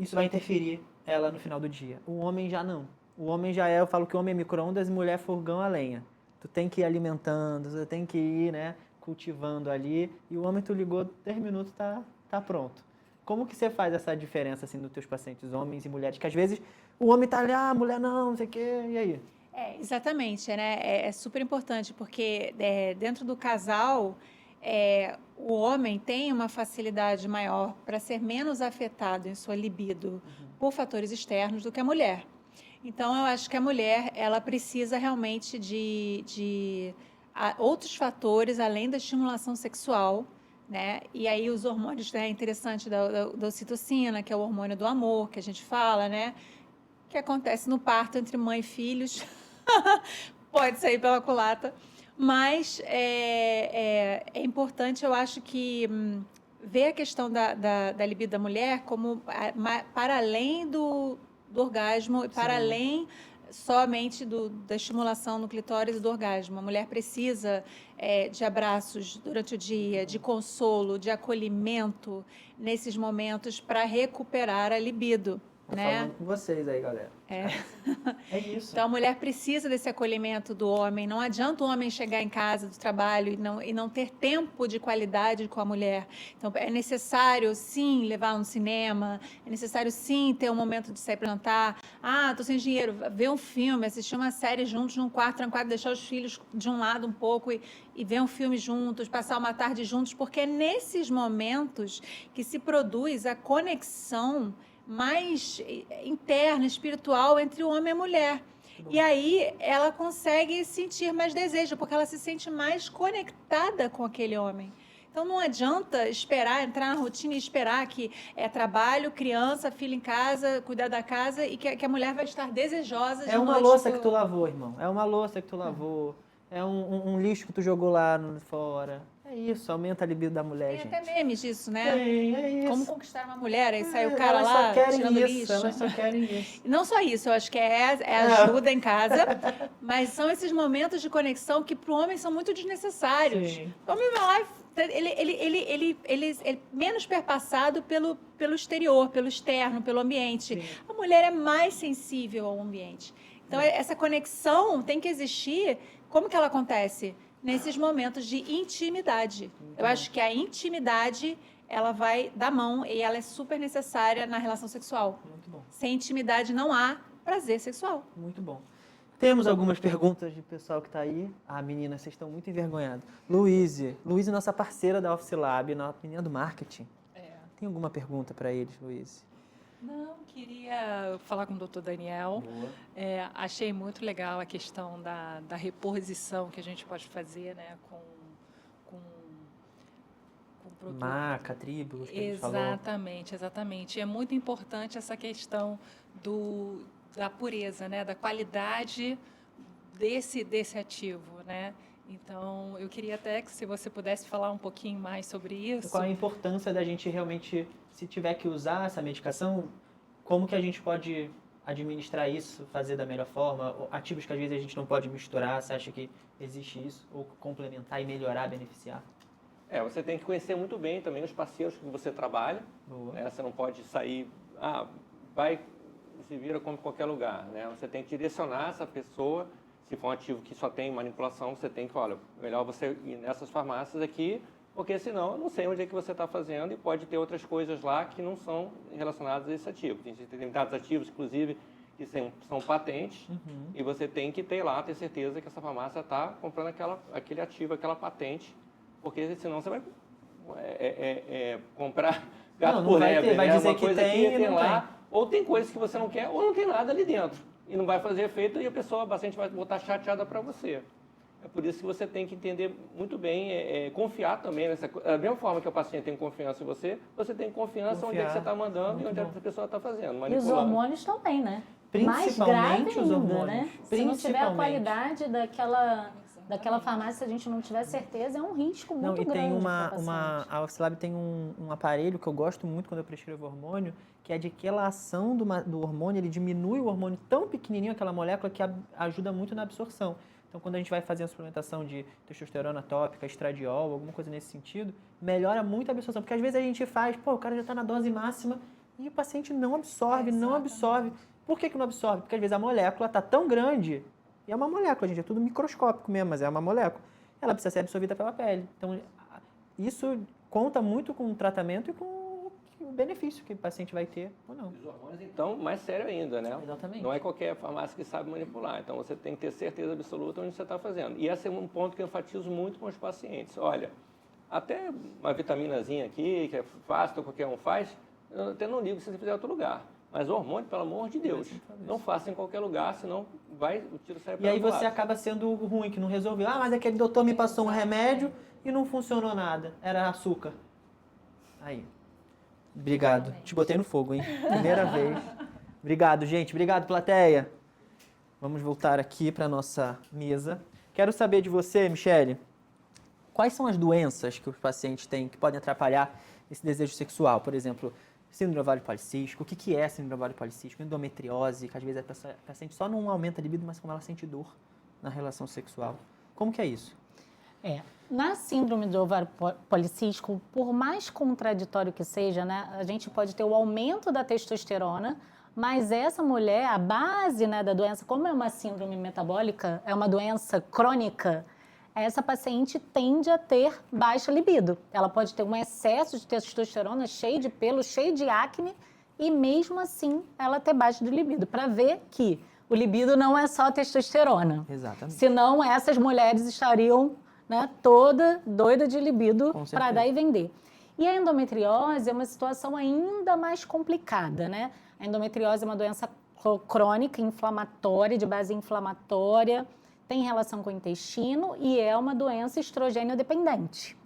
Speaker 1: Isso vai interferir ela no final do dia. O homem já não. O homem eu falo que o homem é micro-ondas e mulher é fogão a lenha. Tu tem que ir alimentando, tu tem que ir, né, cultivando ali. E o homem, tu ligou, 10 minutos, tá pronto. Como que você faz essa diferença, assim, dos teus pacientes, homens e mulheres? Que às vezes o homem tá ali, a mulher não sei o quê, e aí?
Speaker 4: Exatamente, né? É super importante, porque dentro do casal, o homem tem uma facilidade maior para ser menos afetado em sua libido por fatores externos do que a mulher. Então, eu acho que a mulher, ela precisa realmente de outros fatores, além da estimulação sexual, né? E aí os hormônios, é interessante, da ocitocina, que é o hormônio do amor, que a gente fala, né? Que acontece no parto entre mãe e filhos. Pode sair pela culata. Mas é importante, eu acho que ver a questão da libido da mulher como para além do orgasmo e para além somente da estimulação no clitóris e do orgasmo. A mulher precisa de abraços durante o dia, de consolo, de acolhimento nesses momentos para recuperar a libido.
Speaker 1: Tô
Speaker 4: né?
Speaker 1: falando com vocês aí, galera. É isso.
Speaker 4: Então, a mulher precisa desse acolhimento do homem. Não adianta o homem chegar em casa do trabalho e não ter tempo de qualidade com a mulher. Então, é necessário, sim, levá-la no cinema. É necessário, sim, ter um momento de sair para jantar. Ah, estou sem dinheiro. Ver um filme, assistir uma série juntos num quarto trancado, deixar os filhos de um lado um pouco e ver um filme juntos, passar uma tarde juntos. Porque é nesses momentos que se produz a conexão mais interna, espiritual entre o homem e a mulher. E aí ela consegue sentir mais desejo, porque ela se sente mais conectada com aquele homem. Então não adianta entrar na rotina e esperar que é trabalho, criança, filho em casa, cuidar da casa e que a mulher vai estar desejosa de
Speaker 1: É uma
Speaker 4: noite
Speaker 1: louça que tu lavou, irmão. É uma louça que tu lavou. É um lixo que tu jogou lá fora. É isso, aumenta a libido da mulher,
Speaker 4: Tem
Speaker 1: gente.
Speaker 4: até memes disso, né?
Speaker 1: É isso.
Speaker 4: Como conquistar uma mulher, aí sai o cara
Speaker 1: Elas
Speaker 4: lá
Speaker 1: só querem
Speaker 4: tirando
Speaker 1: isso,
Speaker 4: lixo.
Speaker 1: elas só querem isso.
Speaker 4: E não só isso, eu acho que é ajuda em casa, mas são esses momentos de conexão que para o homem são muito desnecessários.
Speaker 1: Sim.
Speaker 4: O homem vai lá ele é menos perpassado pelo exterior, pelo externo, pelo ambiente.
Speaker 1: Sim.
Speaker 4: A mulher é mais sensível ao ambiente. Então, essa conexão tem que existir. Como que ela acontece? Nesses momentos de intimidade. Eu acho que a intimidade, ela vai dar mão e ela é super necessária na relação sexual.
Speaker 1: Muito bom,
Speaker 4: Sem intimidade não há prazer sexual.
Speaker 1: muito bom. Temos algumas perguntas de pessoal que está aí. Ah, meninas, vocês estão muito envergonhadas. Luíse, nossa parceira da Office Lab, nossa menina do marketing. Tem alguma pergunta para eles, Luíse?
Speaker 5: Não, queria falar com o Dr. Daniel. Achei muito legal a questão da reposição que a gente pode fazer, né, com produto.
Speaker 1: Maca, tribos, que a gente falou.
Speaker 5: Exatamente. É muito importante essa questão da pureza, né, da qualidade desse ativo, né? Então, eu queria até que se você pudesse falar um pouquinho mais sobre isso.
Speaker 1: Qual a importância da gente realmente, se tiver que usar essa medicação, como que a gente pode administrar isso, fazer da melhor forma? Ativos que às vezes a gente não pode misturar, você acha que existe isso? Ou complementar e melhorar, beneficiar?
Speaker 3: Você tem que conhecer muito bem também os parceiros que você trabalha.
Speaker 1: Boa.
Speaker 3: Né? Você não pode sair, vai, se vira como em qualquer lugar. Né? Você tem que direcionar essa pessoa. Se for um ativo que só tem manipulação, você tem que, melhor você ir nessas farmácias aqui, porque senão eu não sei onde é que você está fazendo e pode ter outras coisas lá que não são relacionadas a esse ativo. Tem determinados ativos, inclusive, que são patentes, e você tem que ter certeza que essa farmácia está comprando aquele ativo, aquela patente, porque senão você vai comprar gato por lebre,
Speaker 1: vai dizer
Speaker 3: uma
Speaker 1: que
Speaker 3: coisa
Speaker 1: tem
Speaker 3: que
Speaker 1: e
Speaker 3: tem
Speaker 1: não
Speaker 3: lá, ou tem coisas que você não quer, ou não tem nada ali dentro. E não vai fazer efeito e a pessoa bastante vai voltar chateada para você. É por isso que você tem que entender muito bem, confiar também nessa coisa. Da mesma forma que o paciente tem confiança em você, você tem confiança onde é que você está mandando e onde é que a pessoa está fazendo.
Speaker 2: E os hormônios também, né? Mais
Speaker 1: Principalmente
Speaker 2: grave
Speaker 1: os
Speaker 2: ainda,
Speaker 1: hormônios.
Speaker 2: né? Se não tiver a qualidade daquela farmácia, se a gente não tiver certeza, é um risco muito
Speaker 1: Não, e
Speaker 2: grande.
Speaker 1: tem
Speaker 2: para o paciente.
Speaker 1: a Office Lab tem um aparelho que eu gosto muito quando eu prescrevo hormônio, que é de que a ação do hormônio, ele diminui o hormônio tão pequenininho, aquela molécula, que ajuda muito na absorção. Então, quando a gente vai fazer a suplementação de testosterona tópica, estradiol, alguma coisa nesse sentido, melhora muito a absorção. Porque às vezes a gente faz, o cara já está na dose máxima e o paciente não absorve, não absorve. Por que não absorve? Porque às vezes a molécula está tão grande, e é uma molécula, gente, é tudo microscópico mesmo, mas é uma molécula. Ela precisa ser absorvida pela pele. Então, isso conta muito com o tratamento e com o benefício que o paciente vai ter ou não.
Speaker 3: Os hormônios, então, mais sério ainda, né?
Speaker 1: Exatamente.
Speaker 3: Não é qualquer farmácia que sabe manipular. Então, você tem que ter certeza absoluta onde você está fazendo. E esse é um ponto que eu enfatizo muito com os pacientes. Olha, até uma vitaminazinha aqui, que é fácil, qualquer um faz, eu até não ligo se você fizer em outro lugar. Mas hormônio, pelo amor de Deus, não faça em qualquer lugar, senão o tiro sai
Speaker 1: E
Speaker 3: para
Speaker 1: aí
Speaker 3: outro
Speaker 1: você
Speaker 3: lado.
Speaker 1: acaba sendo ruim, que não resolveu. Ah, mas aquele doutor me passou um remédio e não funcionou nada. Era açúcar. Aí. Obrigado. Te botei no fogo, hein? Primeira vez. Obrigado, gente. Obrigado, plateia. Vamos voltar aqui para nossa mesa. Quero saber de você, Michele, quais são as doenças que os pacientes têm que podem atrapalhar esse desejo sexual? Por exemplo, síndrome do ovário policístico. O que é síndrome do ovário policístico? Endometriose, que às vezes a paciente só não aumenta a libido, mas como ela sente dor na relação sexual. Como que é isso?
Speaker 2: Na síndrome do ovário policístico, por mais contraditório que seja, né, a gente pode ter o aumento da testosterona, mas essa mulher, a base, né, da doença, como é uma síndrome metabólica, é uma doença crônica, essa paciente tende a ter baixa libido. Ela pode ter um excesso de testosterona, cheio de pelo, cheio de acne, e mesmo assim ela ter baixa de libido, para ver que o libido não é só testosterona.
Speaker 1: Exatamente.
Speaker 2: Senão essas mulheres estariam, né, toda doida de libido para dar e vender. E a endometriose é uma situação ainda mais complicada, né? A endometriose é uma doença crônica, inflamatória, de base inflamatória, tem relação com o intestino e é uma doença estrogênio dependente.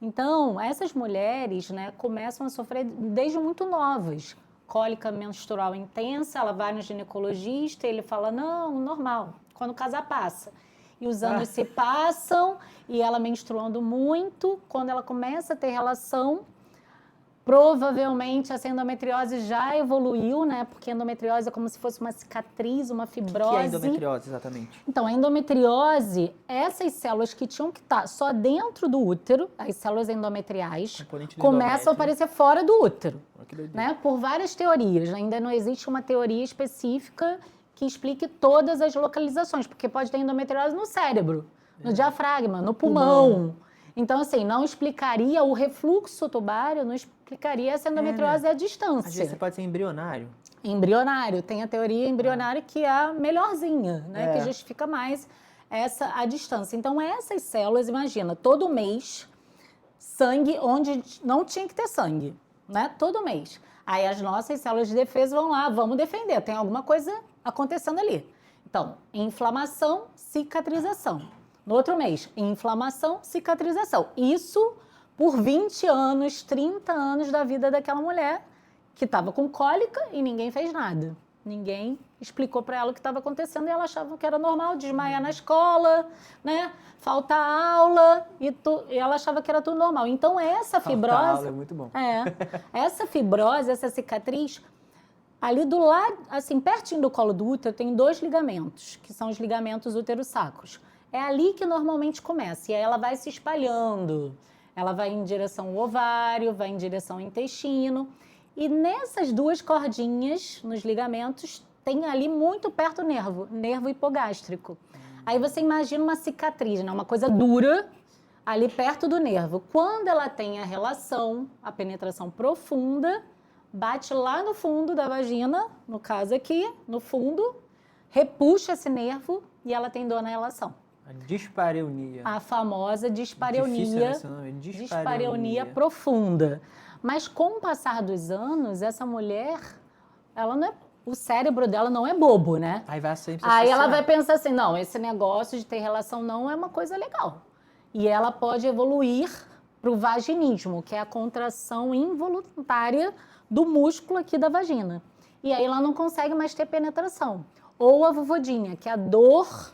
Speaker 2: Então, essas mulheres, né, começam a sofrer desde muito novas. Cólica menstrual intensa, ela vai no ginecologista, ele fala, não, normal, quando casar passa. E os anos se passam e ela menstruando muito, quando ela começa a ter relação, provavelmente essa endometriose já evoluiu, né? Porque a endometriose é como se fosse uma cicatriz, uma fibrose.
Speaker 1: O que é endometriose, exatamente?
Speaker 2: Então, a endometriose, essas células que tinham que estar só dentro do útero, as células endometriais, começam a aparecer fora do útero, né? Por várias teorias. Ainda não existe uma teoria específica que explique todas as localizações, porque pode ter endometriose no cérebro, no diafragma, no pulmão. Então, assim, não explicaria o refluxo tubário, não explicaria essa endometriose à distância.
Speaker 1: Às vezes você pode ser embrionário.
Speaker 2: Embrionário, tem a teoria embrionária que é a melhorzinha, né? Que justifica mais a distância. Então, essas células, imagina, todo mês, sangue onde não tinha que ter sangue, né? Todo mês. Aí as nossas células de defesa vão lá, vamos defender, tem alguma coisa acontecendo ali. Então, inflamação, cicatrização. No outro mês, inflamação, cicatrização. Isso por 20 anos, 30 anos da vida daquela mulher que estava com cólica e ninguém fez nada. Ninguém explicou para ela o que estava acontecendo e ela achava que era normal desmaiar na escola, né? Faltar aula e ela achava que era tudo normal. Então, essa fibrose...
Speaker 1: Faltar aula é muito bom.
Speaker 2: Essa fibrose, essa cicatriz... Ali do lado, assim, pertinho do colo do útero, tem 2 ligamentos, que são os ligamentos útero-sacros. É ali que normalmente começa, e aí ela vai se espalhando. Ela vai em direção ao ovário, vai em direção ao intestino. E nessas 2 cordinhas, nos ligamentos, tem ali muito perto o nervo hipogástrico. Aí você imagina uma cicatriz, né? Uma coisa dura, ali perto do nervo. Quando ela tem a relação, a penetração profunda, bate lá no fundo da vagina, no caso aqui, no fundo, repuxa esse nervo e ela tem dor na relação.
Speaker 1: A dispareunia.
Speaker 2: A famosa dispareunia.
Speaker 1: Difícil, né, esse nome?
Speaker 2: Dispareunia profunda. Mas com o passar dos anos, essa mulher, ela não é, o cérebro dela não é bobo, né?
Speaker 1: Aí vai sempre
Speaker 2: Aí ela vai pensar assim, não, esse negócio de ter relação não é uma coisa legal. E ela pode evoluir para o vaginismo, que é a contração involuntária do músculo aqui da vagina. E aí ela não consegue mais ter penetração. Ou a vulvodinha, que é a dor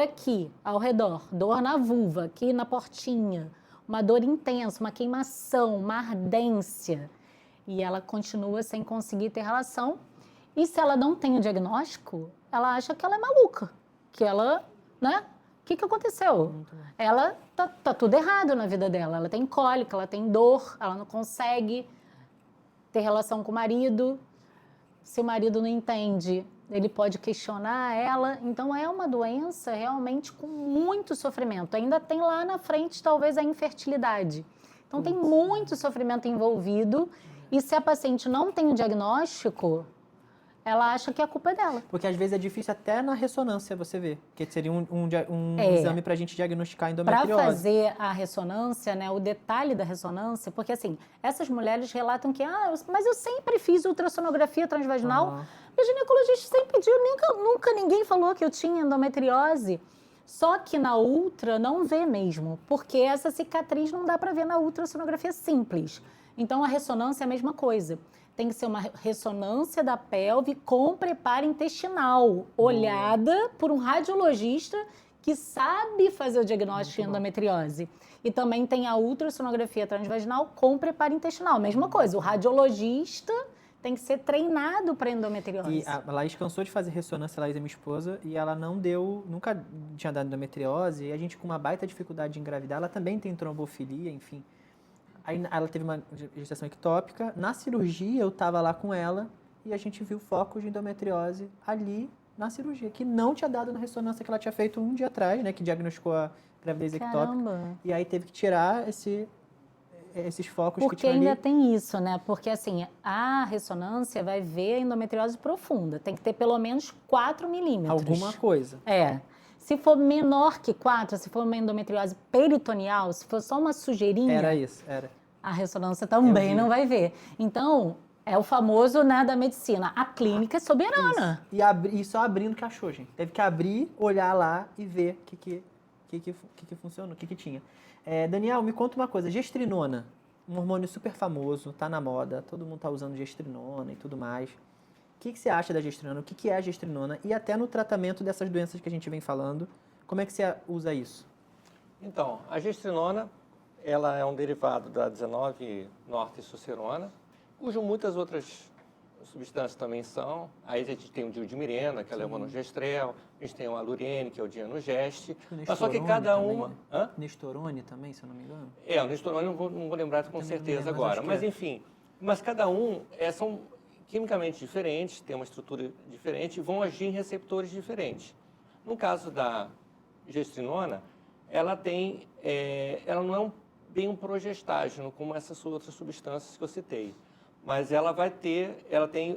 Speaker 2: aqui, ao redor, dor na vulva, aqui na portinha, uma dor intensa, uma queimação, uma ardência. E ela continua sem conseguir ter relação. E se ela não tem o diagnóstico, ela acha que ela é maluca, que ela, né? O que aconteceu? Ela tá tudo errado na vida dela. Ela tem cólica, ela tem dor, ela não consegue ter relação com o marido. Se o marido não entende, ele pode questionar ela. Então, é uma doença realmente com muito sofrimento. Ainda tem lá na frente, talvez, a infertilidade, Então, tem muito sofrimento envolvido e se a paciente não tem o diagnóstico, ela acha que a culpa é dela.
Speaker 1: Porque às vezes é difícil até na ressonância você ver, que seria um
Speaker 2: É.
Speaker 1: exame para a gente diagnosticar a
Speaker 2: Para
Speaker 1: endometriose.
Speaker 2: fazer a ressonância, né, o detalhe da ressonância, porque assim, essas mulheres relatam que, mas eu sempre fiz ultrassonografia transvaginal,
Speaker 1: Aham.
Speaker 2: meu ginecologista sempre pediu, nunca ninguém falou que eu tinha endometriose. Só que na ultra não vê mesmo, porque essa cicatriz não dá para ver na ultrassonografia simples. Então a ressonância é a mesma coisa. Tem que ser uma ressonância da pelve com preparo intestinal, olhada por um radiologista que sabe fazer o diagnóstico de endometriose. E também tem a ultrassonografia transvaginal com preparo intestinal. Mesma coisa, o radiologista tem que ser treinado para endometriose.
Speaker 1: E a Laís cansou de fazer ressonância, a Laís é minha esposa, e ela nunca tinha dado endometriose, e a gente com uma baita dificuldade de engravidar, ela também tem trombofilia, enfim. Aí ela teve uma gestação ectópica, na cirurgia eu tava lá com ela, e a gente viu focos de endometriose ali na cirurgia, que não tinha dado na ressonância que ela tinha feito um dia atrás, né, que diagnosticou a gravidez ectópica,
Speaker 2: Caramba!
Speaker 1: e aí teve que tirar esses focos que
Speaker 2: Porque
Speaker 1: tinham
Speaker 2: ainda
Speaker 1: ali.
Speaker 2: tem isso, né? Porque assim, a ressonância vai ver a endometriose profunda. Tem que ter pelo menos 4 milímetros.
Speaker 1: Alguma coisa.
Speaker 2: É. Se for menor que 4, se for uma endometriose peritoneal, se for só uma sujeirinha,
Speaker 1: Era isso, era.
Speaker 2: a ressonância também
Speaker 1: vi.
Speaker 2: não vai ver. Então, é o famoso, né, da medicina. A clínica é soberana.
Speaker 1: E só abrindo que achou, gente. Teve que abrir, olhar lá e ver o que funcionou, o que tinha. Daniel, me conta uma coisa. Gestrinona, um hormônio super famoso, tá na moda, todo mundo tá usando gestrinona e tudo mais. O que você acha da gestrinona? O que é a gestrinona? E até no tratamento dessas doenças que a gente vem falando, como é que você usa isso?
Speaker 3: Então, a gestrinona, ela é um derivado da 19-nortestosterona, cujo muitas outras substâncias também são. Aí a gente tem o diodimirena, que é o monogestrel, a gente tem o alurene, que é o dianogeste. Mas só que cada uma... Hã?
Speaker 1: Nestorone também, se eu não me engano.
Speaker 3: O nestorone não vou lembrar com
Speaker 1: também não
Speaker 3: certeza
Speaker 1: lembro, mas
Speaker 3: agora.
Speaker 1: acho que
Speaker 3: Mas
Speaker 1: é.
Speaker 3: enfim, mas cada um são quimicamente diferentes, têm uma estrutura diferente e vão agir em receptores diferentes. No caso da gestrinona, ela não é bem um progestágeno, como essas outras substâncias que eu citei. Mas ela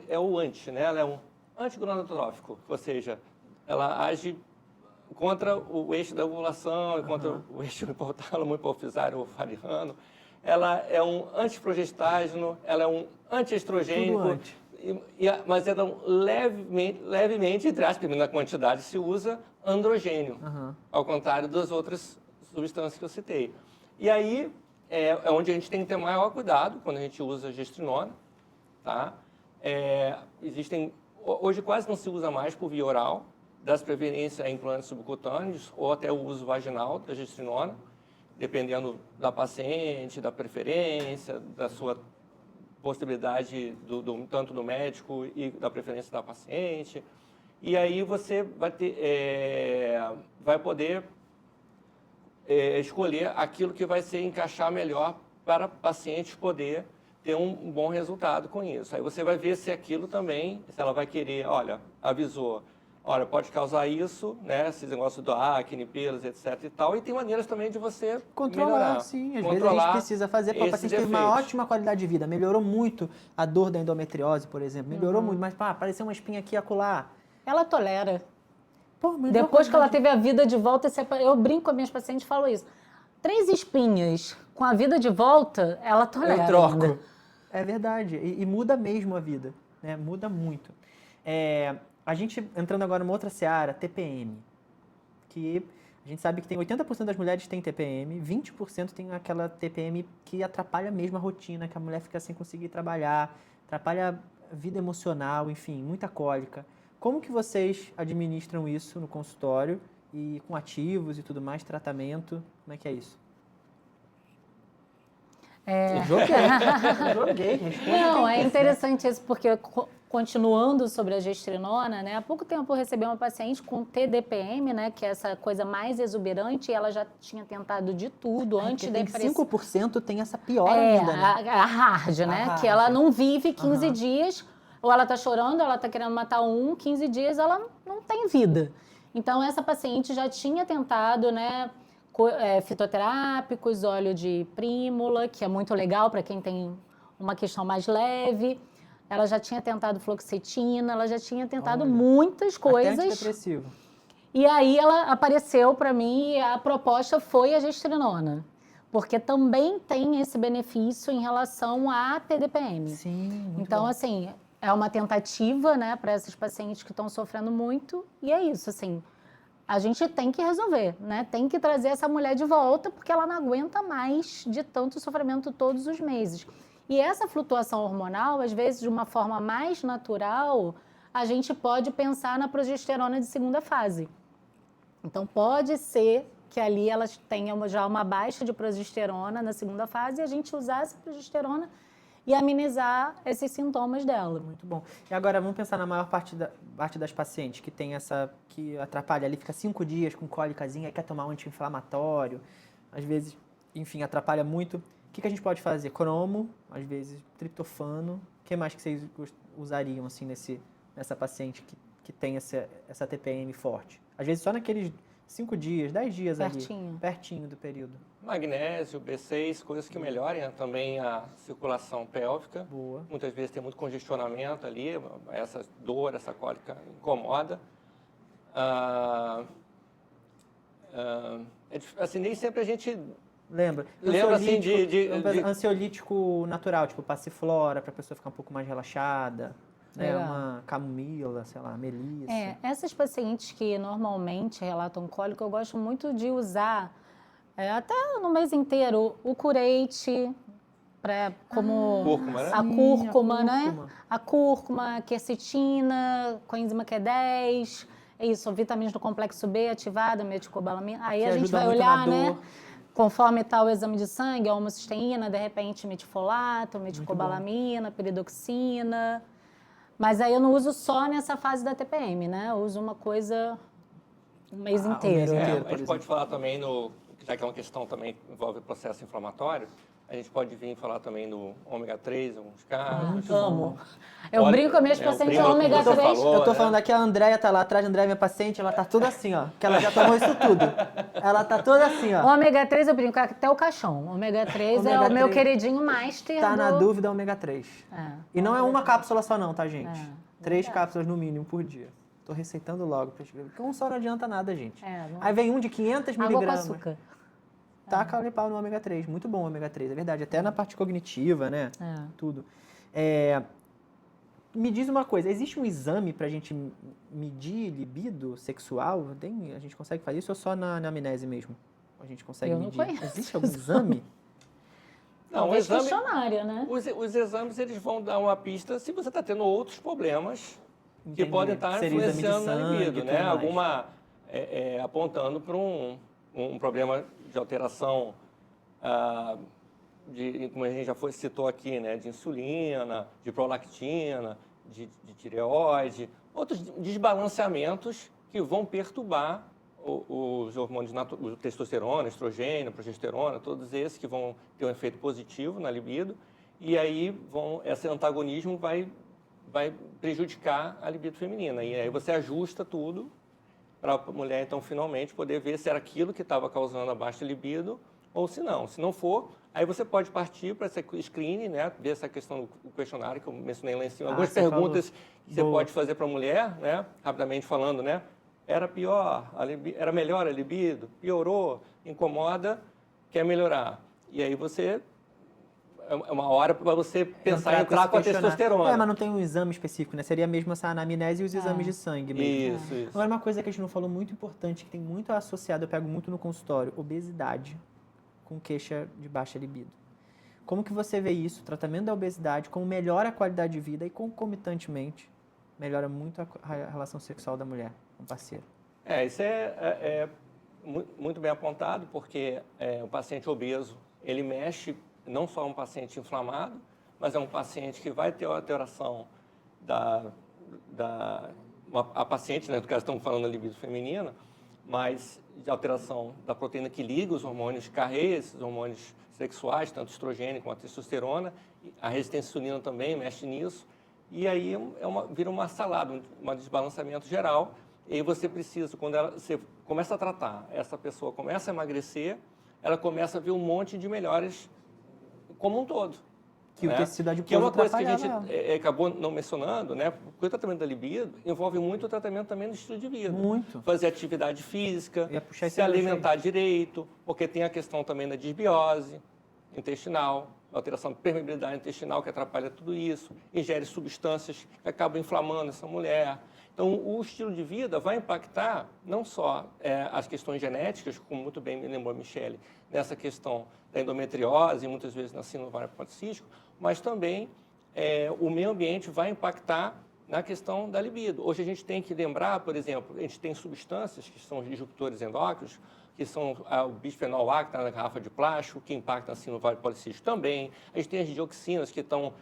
Speaker 3: é o anti, né? Ela é um antigonadotrófico, ou seja, ela age contra o eixo da ovulação e contra o eixo hipotálamo, hipofisário, ovariano. Ela é um antiprogestágeno, ela é um antiestrogênico.
Speaker 1: Tudo anti.
Speaker 3: Mas ela levemente, entre aspas, na quantidade, se usa androgênio, ao contrário das outras substâncias que eu citei. E aí é onde a gente tem que ter maior cuidado quando a gente usa a gestrinona, tá? Hoje quase não se usa mais por via oral, das preferências a implantes subcutâneos ou até o uso vaginal da gestrinona, dependendo da paciente, da preferência, da sua possibilidade tanto do médico e da preferência da paciente. E aí você vai poder escolher aquilo que vai se encaixar melhor para a paciente poder ter um bom resultado com isso. Aí você vai ver se aquilo também, se ela vai querer, olha, avisou, olha, pode causar isso, né, esses negócios do acne, pelos, etc e tal, e tem maneiras também de você
Speaker 1: Controlar,
Speaker 3: melhorar.
Speaker 1: sim. Às vezes a gente precisa fazer para o paciente ter uma ótima qualidade de vida. Melhorou muito a dor da endometriose, por exemplo. Melhorou muito, mas apareceu uma espinha aqui e acolá.
Speaker 2: Ela tolera.
Speaker 1: Pô, melhorou
Speaker 2: Depois que ela
Speaker 1: a qualidade
Speaker 2: teve a vida de volta, eu brinco com as minhas pacientes e falo isso. 3 espinhas com a vida de volta, ela tolera.
Speaker 1: Eu troco.
Speaker 2: ainda.
Speaker 1: É verdade. E muda mesmo a vida. Né? Muda muito. A gente, entrando agora numa outra seara, TPM. Que a gente sabe que tem 80% das mulheres têm TPM, 20% tem aquela TPM que atrapalha mesmo a rotina, que a mulher fica sem conseguir trabalhar, atrapalha a vida emocional, enfim, muita cólica. Como que vocês administram isso no consultório e com ativos e tudo mais, tratamento? Como é que é isso? Joguei. Responde
Speaker 2: Não,
Speaker 1: quem
Speaker 2: é
Speaker 1: quiser.
Speaker 2: interessante isso, porque continuando sobre a gestrinona, né? Há pouco tempo eu recebi uma paciente com TDPM, né? Que é essa coisa mais exuberante, e ela já tinha tentado de tudo,
Speaker 1: Porque tem
Speaker 2: antidepressivo.
Speaker 1: 5% tem essa pior ainda, né?
Speaker 2: A hard, né?
Speaker 1: hard.
Speaker 2: Que ela não vive 15 dias, ou ela tá chorando, ela tá querendo matar 15 dias, ela não tem vida. Então, essa paciente já tinha tentado, né? fitoterápicos, óleo de prímula, que é muito legal para quem tem uma questão mais leve. Ela já tinha tentado fluoxetina, ela já tinha tentado
Speaker 1: Olha,
Speaker 2: muitas
Speaker 1: Até
Speaker 2: coisas.
Speaker 1: antidepressivo.
Speaker 2: E aí ela apareceu para mim e a proposta foi a gestrinona. Porque também tem esse benefício em relação à TDPM.
Speaker 1: Sim, muito
Speaker 2: Então,
Speaker 1: bom.
Speaker 2: assim, é uma tentativa, né, para esses pacientes que estão sofrendo muito. E é isso, assim, a gente tem que resolver, né? Tem que trazer essa mulher de volta, porque ela não aguenta mais de tanto sofrimento todos os meses. E essa flutuação hormonal, às vezes, de uma forma mais natural, a gente pode pensar na progesterona de segunda fase. Então, pode ser que ali elas tenham já uma baixa de progesterona na segunda fase e a gente usar essa progesterona e amenizar esses sintomas dela.
Speaker 1: Muito bom. E agora vamos pensar na maior parte das pacientes que tem que atrapalha ali, fica 5 dias com cólicazinha, quer tomar um anti-inflamatório, às vezes, enfim, atrapalha muito. O que a gente pode fazer? Cromo, às vezes triptofano. O que mais que vocês usariam assim nessa paciente que tem essa TPM forte? Às vezes só naqueles 5 dias, 10 dias ali, pertinho do período.
Speaker 3: Magnésio, B6, coisas que melhorem também a circulação pélvica.
Speaker 1: Boa.
Speaker 3: Muitas vezes tem muito congestionamento ali, essa dor, essa cólica incomoda. Assim, nem sempre a gente
Speaker 1: lembra
Speaker 3: assim de
Speaker 1: ansiolítico natural, tipo passiflora, para a pessoa ficar um pouco mais relaxada. Né,
Speaker 2: Legal.
Speaker 1: uma camomila, sei lá, melissa.
Speaker 2: Essas pacientes que normalmente relatam cólica, eu gosto muito de usar, até no mês inteiro, o curete, como
Speaker 3: cúrcuma, né?
Speaker 2: a
Speaker 1: Sim,
Speaker 2: cúrcuma, né? A cúrcuma, a quercetina, coenzima Q10, é isso, vitaminas do complexo B ativada, meticobalamina. Aí
Speaker 1: Que
Speaker 2: a gente
Speaker 1: ajuda
Speaker 2: vai
Speaker 1: muito
Speaker 2: olhar,
Speaker 1: na
Speaker 2: né?
Speaker 1: dor.
Speaker 2: Conforme está o exame de sangue, a homocisteína, de repente metifolato, meticobalamina, peridoxina. Mas aí eu não uso só nessa fase da TPM, né? Eu uso uma coisa o mês inteiro.
Speaker 3: A gente pode falar também já que é uma questão também que envolve processo inflamatório, a gente pode vir falar também no ômega 3, alguns casos.
Speaker 2: Amo. Eu brinco com as minhas pacientes ômega 3.
Speaker 1: Eu tô falando aqui, a Andréia tá lá atrás, a Andréia é minha paciente, ela tá toda assim, ó, que ela já tomou isso tudo. Ela tá toda assim, ó.
Speaker 2: Ômega 3 eu brinco até o caixão. Ômega 3 é o meu queridinho master
Speaker 1: Tá na dúvida, ômega 3. E não é uma cápsula só não, tá, gente? 3 cápsulas no mínimo por dia. Tô receitando logo pra escrever, porque um só não adianta nada, gente. Aí vem um de 500 miligramas.
Speaker 2: Água com açúcar.
Speaker 1: Taca ali pau no ômega 3. Muito bom o ômega 3, é verdade. Até na parte cognitiva, né? Tudo. Me diz uma coisa, existe um exame pra gente medir libido sexual? A gente consegue fazer isso ou só na anamnese mesmo? A gente consegue medir?
Speaker 2: Não conheço.
Speaker 1: Existe algum exame?
Speaker 3: Não,
Speaker 2: Talvez questionário, né?
Speaker 3: Os exames eles vão dar uma pista se você está tendo outros problemas que podem estar
Speaker 1: Seria exame de
Speaker 3: influenciando na
Speaker 1: sangue,
Speaker 3: libido,
Speaker 1: tudo
Speaker 3: né?
Speaker 1: mais.
Speaker 3: Alguma apontando para um problema de alteração como a gente já citou aqui, né? De insulina, de prolactina, de tireoide, outros desbalanceamentos que vão perturbar os hormônios o testosterona, estrogênio, progesterona, todos esses que vão ter um efeito positivo na libido, e aí esse antagonismo vai prejudicar a libido feminina. E aí você ajusta tudo para a mulher, então, finalmente poder ver se era aquilo que estava causando a baixa libido ou se não. Se não for, aí você pode partir para essa screening, né? Ver essa questão do questionário que eu mencionei lá em cima. Algumas perguntas que você pode fazer para a mulher, né? Rapidamente falando, né? Era pior, era melhor a libido, piorou, incomoda, quer melhorar. E aí é uma hora para você pensar em entrar com a testosterona.
Speaker 1: Mas não tem um exame específico, né? Seria mesmo essa anamnese e os exames de sangue mesmo.
Speaker 3: Isso.
Speaker 1: Agora, uma coisa que a gente não falou muito importante, que tem muito associado, eu pego muito no consultório, obesidade com queixa de baixa libido. Como que você vê isso, o tratamento da obesidade, como melhora a qualidade de vida e concomitantemente melhora muito a relação sexual da mulher com o parceiro?
Speaker 3: Isso é muito bem apontado, porque o paciente obeso, ele mexe não só um paciente inflamado, mas é um paciente que vai ter alteração a paciente, né, no caso estamos falando da libido feminina, mas de alteração da proteína que liga os hormônios, carreia esses hormônios sexuais, tanto estrogênio quanto a testosterona, a resistência à insulina também mexe nisso, e aí vira uma salada, um desbalanceamento geral, e aí você precisa, quando começa a tratar, essa pessoa começa a emagrecer, ela começa a ver um monte de melhores como um todo.
Speaker 1: Que o tecido adiposo
Speaker 3: que é uma coisa que a gente
Speaker 1: atrapalhava
Speaker 3: acabou não mencionando, né? Porque o tratamento da libido envolve muito o tratamento também do estilo de vida.
Speaker 1: Muito.
Speaker 3: Fazer atividade física,
Speaker 1: Eu ia puxar esse
Speaker 3: se
Speaker 1: gancho aí.
Speaker 3: alimentar direito, porque tem a questão também da disbiose intestinal, alteração de permeabilidade intestinal que atrapalha tudo isso, ingere substâncias que acabam inflamando essa mulher. Então, o estilo de vida vai impactar não só as questões genéticas, como muito bem me lembrou a Michele, nessa questão da endometriose, muitas vezes na síndrome ovário policístico, mas também o meio ambiente vai impactar na questão da libido. Hoje a gente tem que lembrar, por exemplo, a gente tem substâncias que são os disruptores endócrinos, que são o bisfenol A, que está na garrafa de plástico, que impacta na síndrome ovário policístico também. A gente tem as dioxinas que estão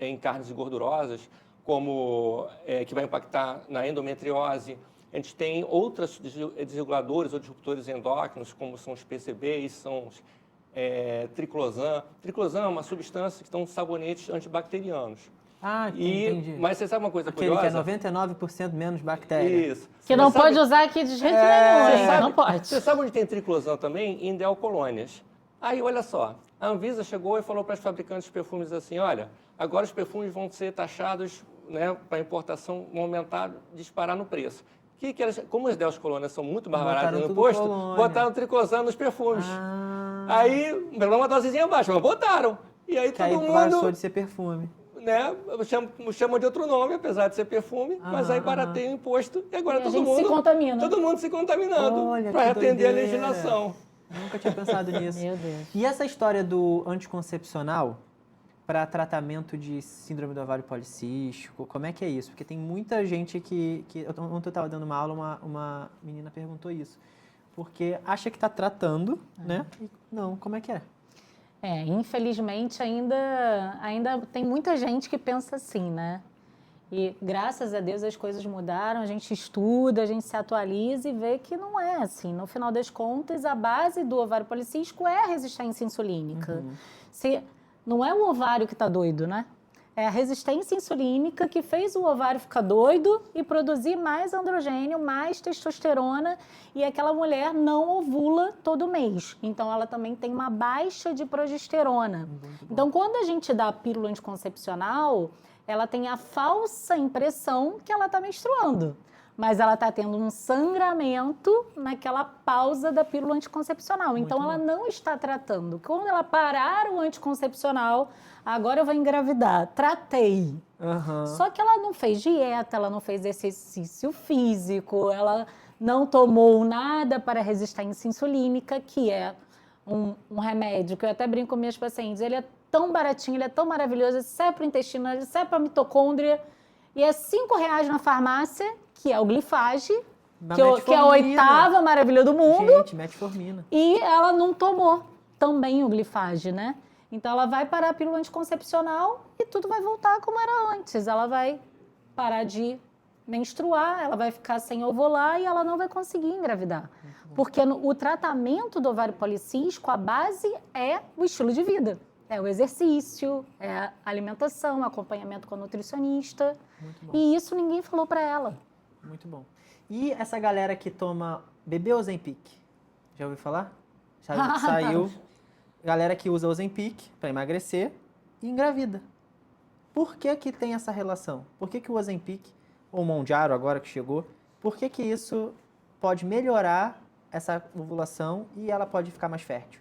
Speaker 3: em carnes gordurosas, como que vai impactar na endometriose. A gente tem outros desreguladores ou disruptores endócrinos, como são os PCBs, são os triclosan. Triclosan é uma substância que são sabonetes antibacterianos.
Speaker 1: Ah, entendi.
Speaker 3: Mas você sabe uma coisa
Speaker 1: Aquele
Speaker 3: curiosa?
Speaker 1: que é 99% menos bactéria.
Speaker 3: Isso.
Speaker 2: Que não pode usar aqui de jeito nenhum, hein? Não pode.
Speaker 3: Você sabe onde tem triclosan também? Em Delcolônias. Aí, olha só, a Anvisa chegou e falou para os fabricantes de perfumes assim, olha, agora os perfumes vão ser taxados, né, para importação, vão aumentar, disparar no preço. Como as Delcolônias são muito mais baratas no imposto, botaram triclosan nos perfumes. Aí, pegou uma dosezinha abaixo, mas botaram. E aí
Speaker 1: Que
Speaker 3: todo
Speaker 1: aí
Speaker 3: mundo...
Speaker 1: passou de ser perfume.
Speaker 3: Né, chama de outro nome, apesar de ser perfume, mas aí barateia o imposto e agora
Speaker 2: E a
Speaker 3: todo
Speaker 2: gente
Speaker 3: mundo
Speaker 2: se contamina.
Speaker 3: todo mundo se contaminando
Speaker 1: Olha,
Speaker 3: para
Speaker 1: que
Speaker 3: atender a
Speaker 1: doideira.
Speaker 3: legislação.
Speaker 1: Nunca tinha pensado nisso.
Speaker 2: Meu Deus.
Speaker 1: E essa história do anticoncepcional para tratamento de síndrome do ovário policístico, como é que é isso? Porque tem muita gente que ontem eu estava dando uma aula, uma menina perguntou isso. Porque acha que está tratando, né? E não, como é que é?
Speaker 2: Infelizmente ainda tem muita gente que pensa assim, né? E graças a Deus as coisas mudaram, a gente estuda, a gente se atualiza e vê que não é assim. No final das contas, a base do ovário policístico é a resistência insulínica. Não é o ovário que está doido, né? É a resistência insulínica que fez o ovário ficar doido e produzir mais androgênio, mais testosterona, e aquela mulher não ovula todo mês. Então, ela também tem uma baixa de progesterona. Então, quando a gente dá a pílula anticoncepcional, ela tem a falsa impressão que ela está menstruando. Mas ela está tendo um sangramento naquela pausa da pílula anticoncepcional. Então, ela não está tratando. Quando ela parar o anticoncepcional, agora eu vou engravidar. Tratei. Só que ela não fez dieta, ela não fez exercício físico, ela não tomou nada para resistência insulínica, que é um remédio que eu até brinco com minhas pacientes. Ele é tão baratinho, ele é tão maravilhoso, ele serve para o intestino, ele serve para a mitocôndria. E é R$5 na farmácia, que é o Glifage, que é a 8ª maravilha do mundo.
Speaker 1: Gente, metformina.
Speaker 2: E ela não tomou também o Glifage, né? Então, ela vai parar a pílula anticoncepcional e tudo vai voltar como era antes. Ela vai parar de menstruar, ela vai ficar sem ovular e ela não vai conseguir engravidar. Porque o tratamento do ovário policístico, a base é o estilo de vida. É o exercício, é a alimentação, acompanhamento com a nutricionista. E isso ninguém falou para ela.
Speaker 1: Muito bom. E essa galera que bebê Ozempic? Já ouviu falar? Saiu galera que usa Ozempic para emagrecer e engravida. Por que que tem essa relação? Por que que o Ozempic, ou o Mounjaro agora que chegou, por que que isso pode melhorar essa ovulação e ela pode ficar mais fértil?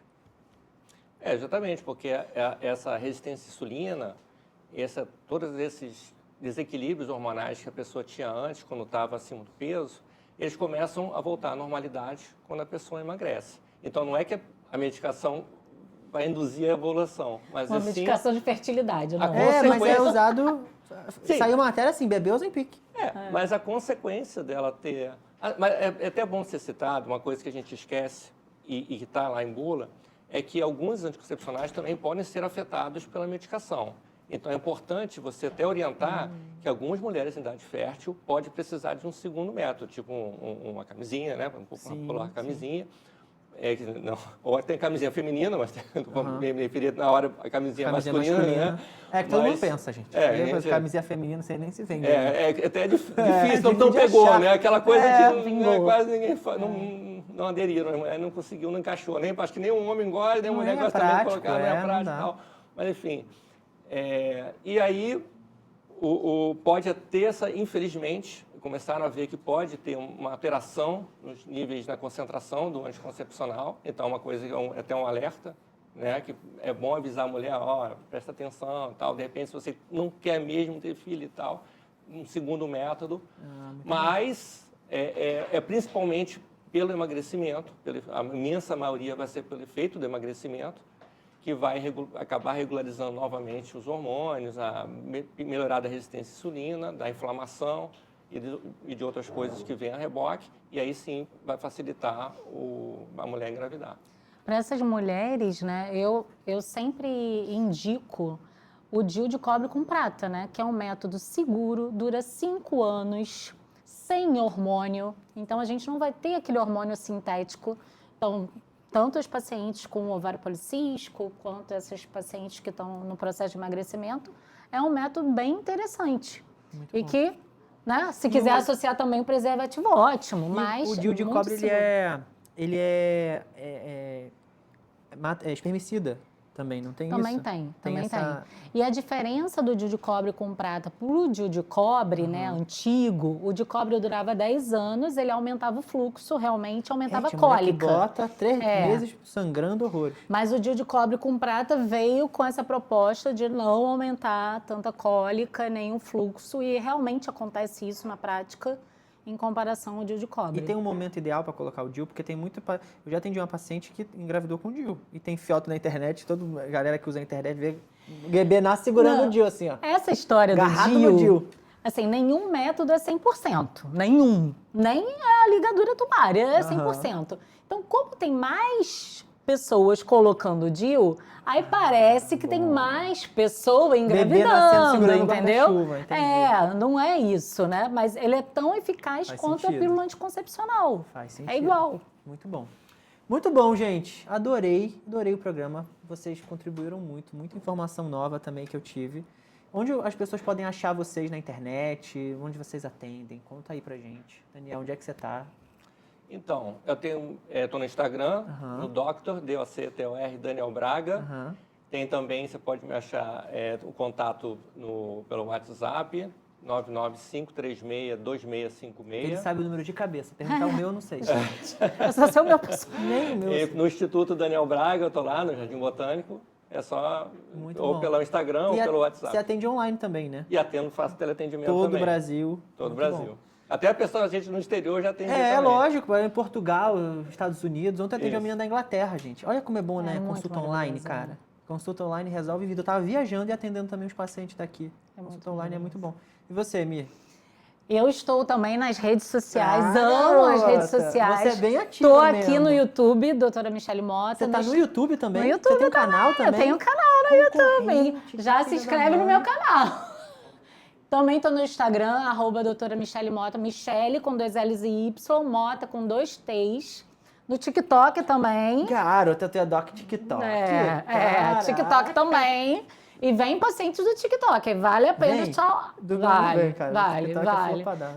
Speaker 3: Exatamente, porque essa resistência à insulina, todos esses desequilíbrios hormonais que a pessoa tinha antes, quando estava acima do peso, eles começam a voltar à normalidade quando a pessoa emagrece. Então, não é que a medicação vai induzir a evolução, mas
Speaker 2: uma
Speaker 3: assim,
Speaker 2: medicação de fertilidade, não
Speaker 1: Mas é usado... Saiu matéria assim, bebê Ozempic.
Speaker 3: Mas a consequência dela ter... Mas é até bom ser citado, uma coisa que a gente esquece e que está lá em bula, é que alguns anticoncepcionais também podem ser afetados pela medicação. Então, é importante você até orientar que algumas mulheres em idade fértil podem precisar de um segundo método, tipo uma camisinha, né? Pular a camisinha. Não, ou tem camisinha feminina, mas me referi na hora a camisinha masculina, né?
Speaker 1: É que todo mundo
Speaker 3: Mas,
Speaker 1: pensa, gente. Camisinha feminina, você nem se vende.
Speaker 3: Até difícil, não pegou,
Speaker 1: achar.
Speaker 3: né? Aquela coisa que
Speaker 2: vingou.
Speaker 3: quase ninguém não aderiram, não conseguiu, não encaixou. Acho que nem um homem gosta, nem uma mulher gosta também de colocar, não é prático e tal. Mas enfim, e aí pode ter infelizmente, começaram a ver que pode ter uma alteração nos níveis na concentração do anticoncepcional. Então, uma coisa, até um alerta, né? Que é bom avisar a mulher, presta atenção, tal. De repente, se você não quer mesmo ter filho e tal, um segundo método. Mas principalmente pelo emagrecimento, a imensa maioria vai ser pelo efeito do emagrecimento, que vai acabar regularizando novamente os hormônios, melhorar da resistência à insulina, da inflamação, e de outras coisas que vêm a reboque, e aí sim vai facilitar a mulher engravidar.
Speaker 2: Para essas mulheres, né, eu sempre indico o DIU de cobre com prata, né, que é um método seguro, dura 5 anos, sem hormônio, então a gente não vai ter aquele hormônio sintético. Então, tanto os pacientes com ovário policístico, quanto essas pacientes que estão no processo de emagrecimento, é um método bem interessante.
Speaker 1: Muito
Speaker 2: e
Speaker 1: bom.
Speaker 2: que, né, se quiser associar também o preservativo, ótimo, mas
Speaker 1: o DIU de cobre, ele é espermicida também, não tem
Speaker 2: também
Speaker 1: isso?
Speaker 2: tem. E a diferença do DIU de cobre com prata para o DIU de cobre, né, antigo, o de cobre durava 10 anos, ele aumentava o fluxo, realmente aumentava a cólica.
Speaker 1: Que bota 3 meses sangrando horrores.
Speaker 2: Mas o DIU de cobre com prata veio com essa proposta de não aumentar tanta cólica, nem o fluxo, e realmente acontece isso na prática, em comparação ao DIU de cobre.
Speaker 1: E tem um momento ideal para colocar o DIU, porque tem muito... Eu já atendi uma paciente que engravidou com DIU. E tem foto na internet, toda a galera que usa a internet vê o bebê nasce segurando o DIU, assim, ó.
Speaker 2: Essa história
Speaker 1: Agarrado
Speaker 2: do
Speaker 1: no DIU.
Speaker 2: Assim, nenhum método é 100%. Nenhum. Nem a ligadura tumária é 100%. Então, como tem mais pessoas colocando o DIU, aí parece que tem mais pessoa engravidando, entendeu? Não é isso, né? Mas ele é tão eficaz quanto a pílula anticoncepcional.
Speaker 1: Faz sentido.
Speaker 2: É igual.
Speaker 1: Muito bom. Muito bom, gente. Adorei o programa. Vocês contribuíram muito, muita informação nova também que eu tive. Onde as pessoas podem achar vocês na internet? Onde vocês atendem? Conta aí pra gente. Daniel, onde é que você tá?
Speaker 3: Então, eu estou no Instagram, no Dr. D-O-C-T-O-R, Daniel Braga. Tem também, você pode me achar o contato pelo WhatsApp, 995362656.
Speaker 1: Ele sabe o número de cabeça. Perguntar o meu, eu não sei.
Speaker 2: Eu só sei o meu pessoal.
Speaker 1: Nem o meu.
Speaker 3: E no Instituto Daniel Braga, eu estou lá no Jardim Botânico. É só pelo Instagram ou pelo WhatsApp.
Speaker 1: Você atende online também, né?
Speaker 3: E faço teleatendimento também.
Speaker 1: Todo o Brasil.
Speaker 3: Todo o Brasil. Bom. Até a gente no exterior já atende também.
Speaker 1: Lógico, em Portugal, Estados Unidos. Ontem atendi uma menina da Inglaterra, gente. Olha como é bom, né? Consulta online, cara. Consulta online resolve vida. Eu tava viajando e atendendo também os pacientes daqui. Consulta online é muito bom. E você, Mir?
Speaker 2: Eu estou também nas redes sociais, amo as redes sociais.
Speaker 1: Você é bem ativa
Speaker 2: Estou
Speaker 1: mesmo.
Speaker 2: aqui no YouTube, doutora Michele Mota.
Speaker 1: Você tá no YouTube também?
Speaker 2: No YouTube
Speaker 1: você tem um canal também?
Speaker 2: Eu tenho um canal no YouTube. Já se inscreve no meu canal. Também estou no Instagram, @doutora Michele Mota, Michele com 2 L's e Y, Mota com 2 T's. No TikTok também.
Speaker 1: Garota, tu é doc TikTok.
Speaker 2: TikTok também. E vem pacientes do TikTok, vale a pena. Vale.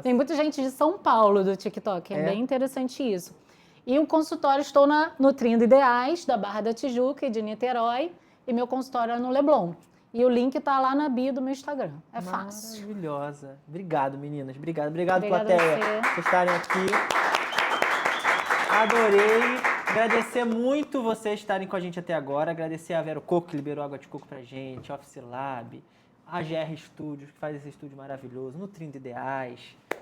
Speaker 2: Tem muita gente de São Paulo do TikTok, é bem interessante isso. E o consultório, estou na Nutrindo Ideais, da Barra da Tijuca e de Niterói, e meu consultório é no Leblon. E o link tá lá na bio do meu Instagram. É fácil.
Speaker 1: Maravilhosa. Obrigado, meninas. Obrigado, plateia, por estarem aqui. Adorei. Agradecer muito vocês estarem com a gente até agora. Agradecer a Vero Coco, que liberou água de coco pra gente, Office Lab, a GR Studios, que faz esse estúdio maravilhoso, Nutrindo Ideais.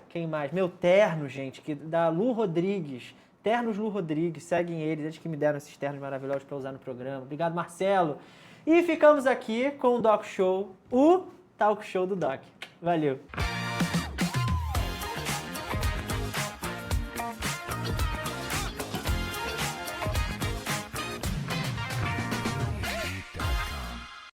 Speaker 1: Quem mais? Meu terno, gente, da Lu Rodrigues. Ternos Lu Rodrigues. Seguem eles que me deram esses ternos maravilhosos para usar no programa. Obrigado, Marcelo. E ficamos aqui com o Doc Show, o talk show do Doc. Valeu.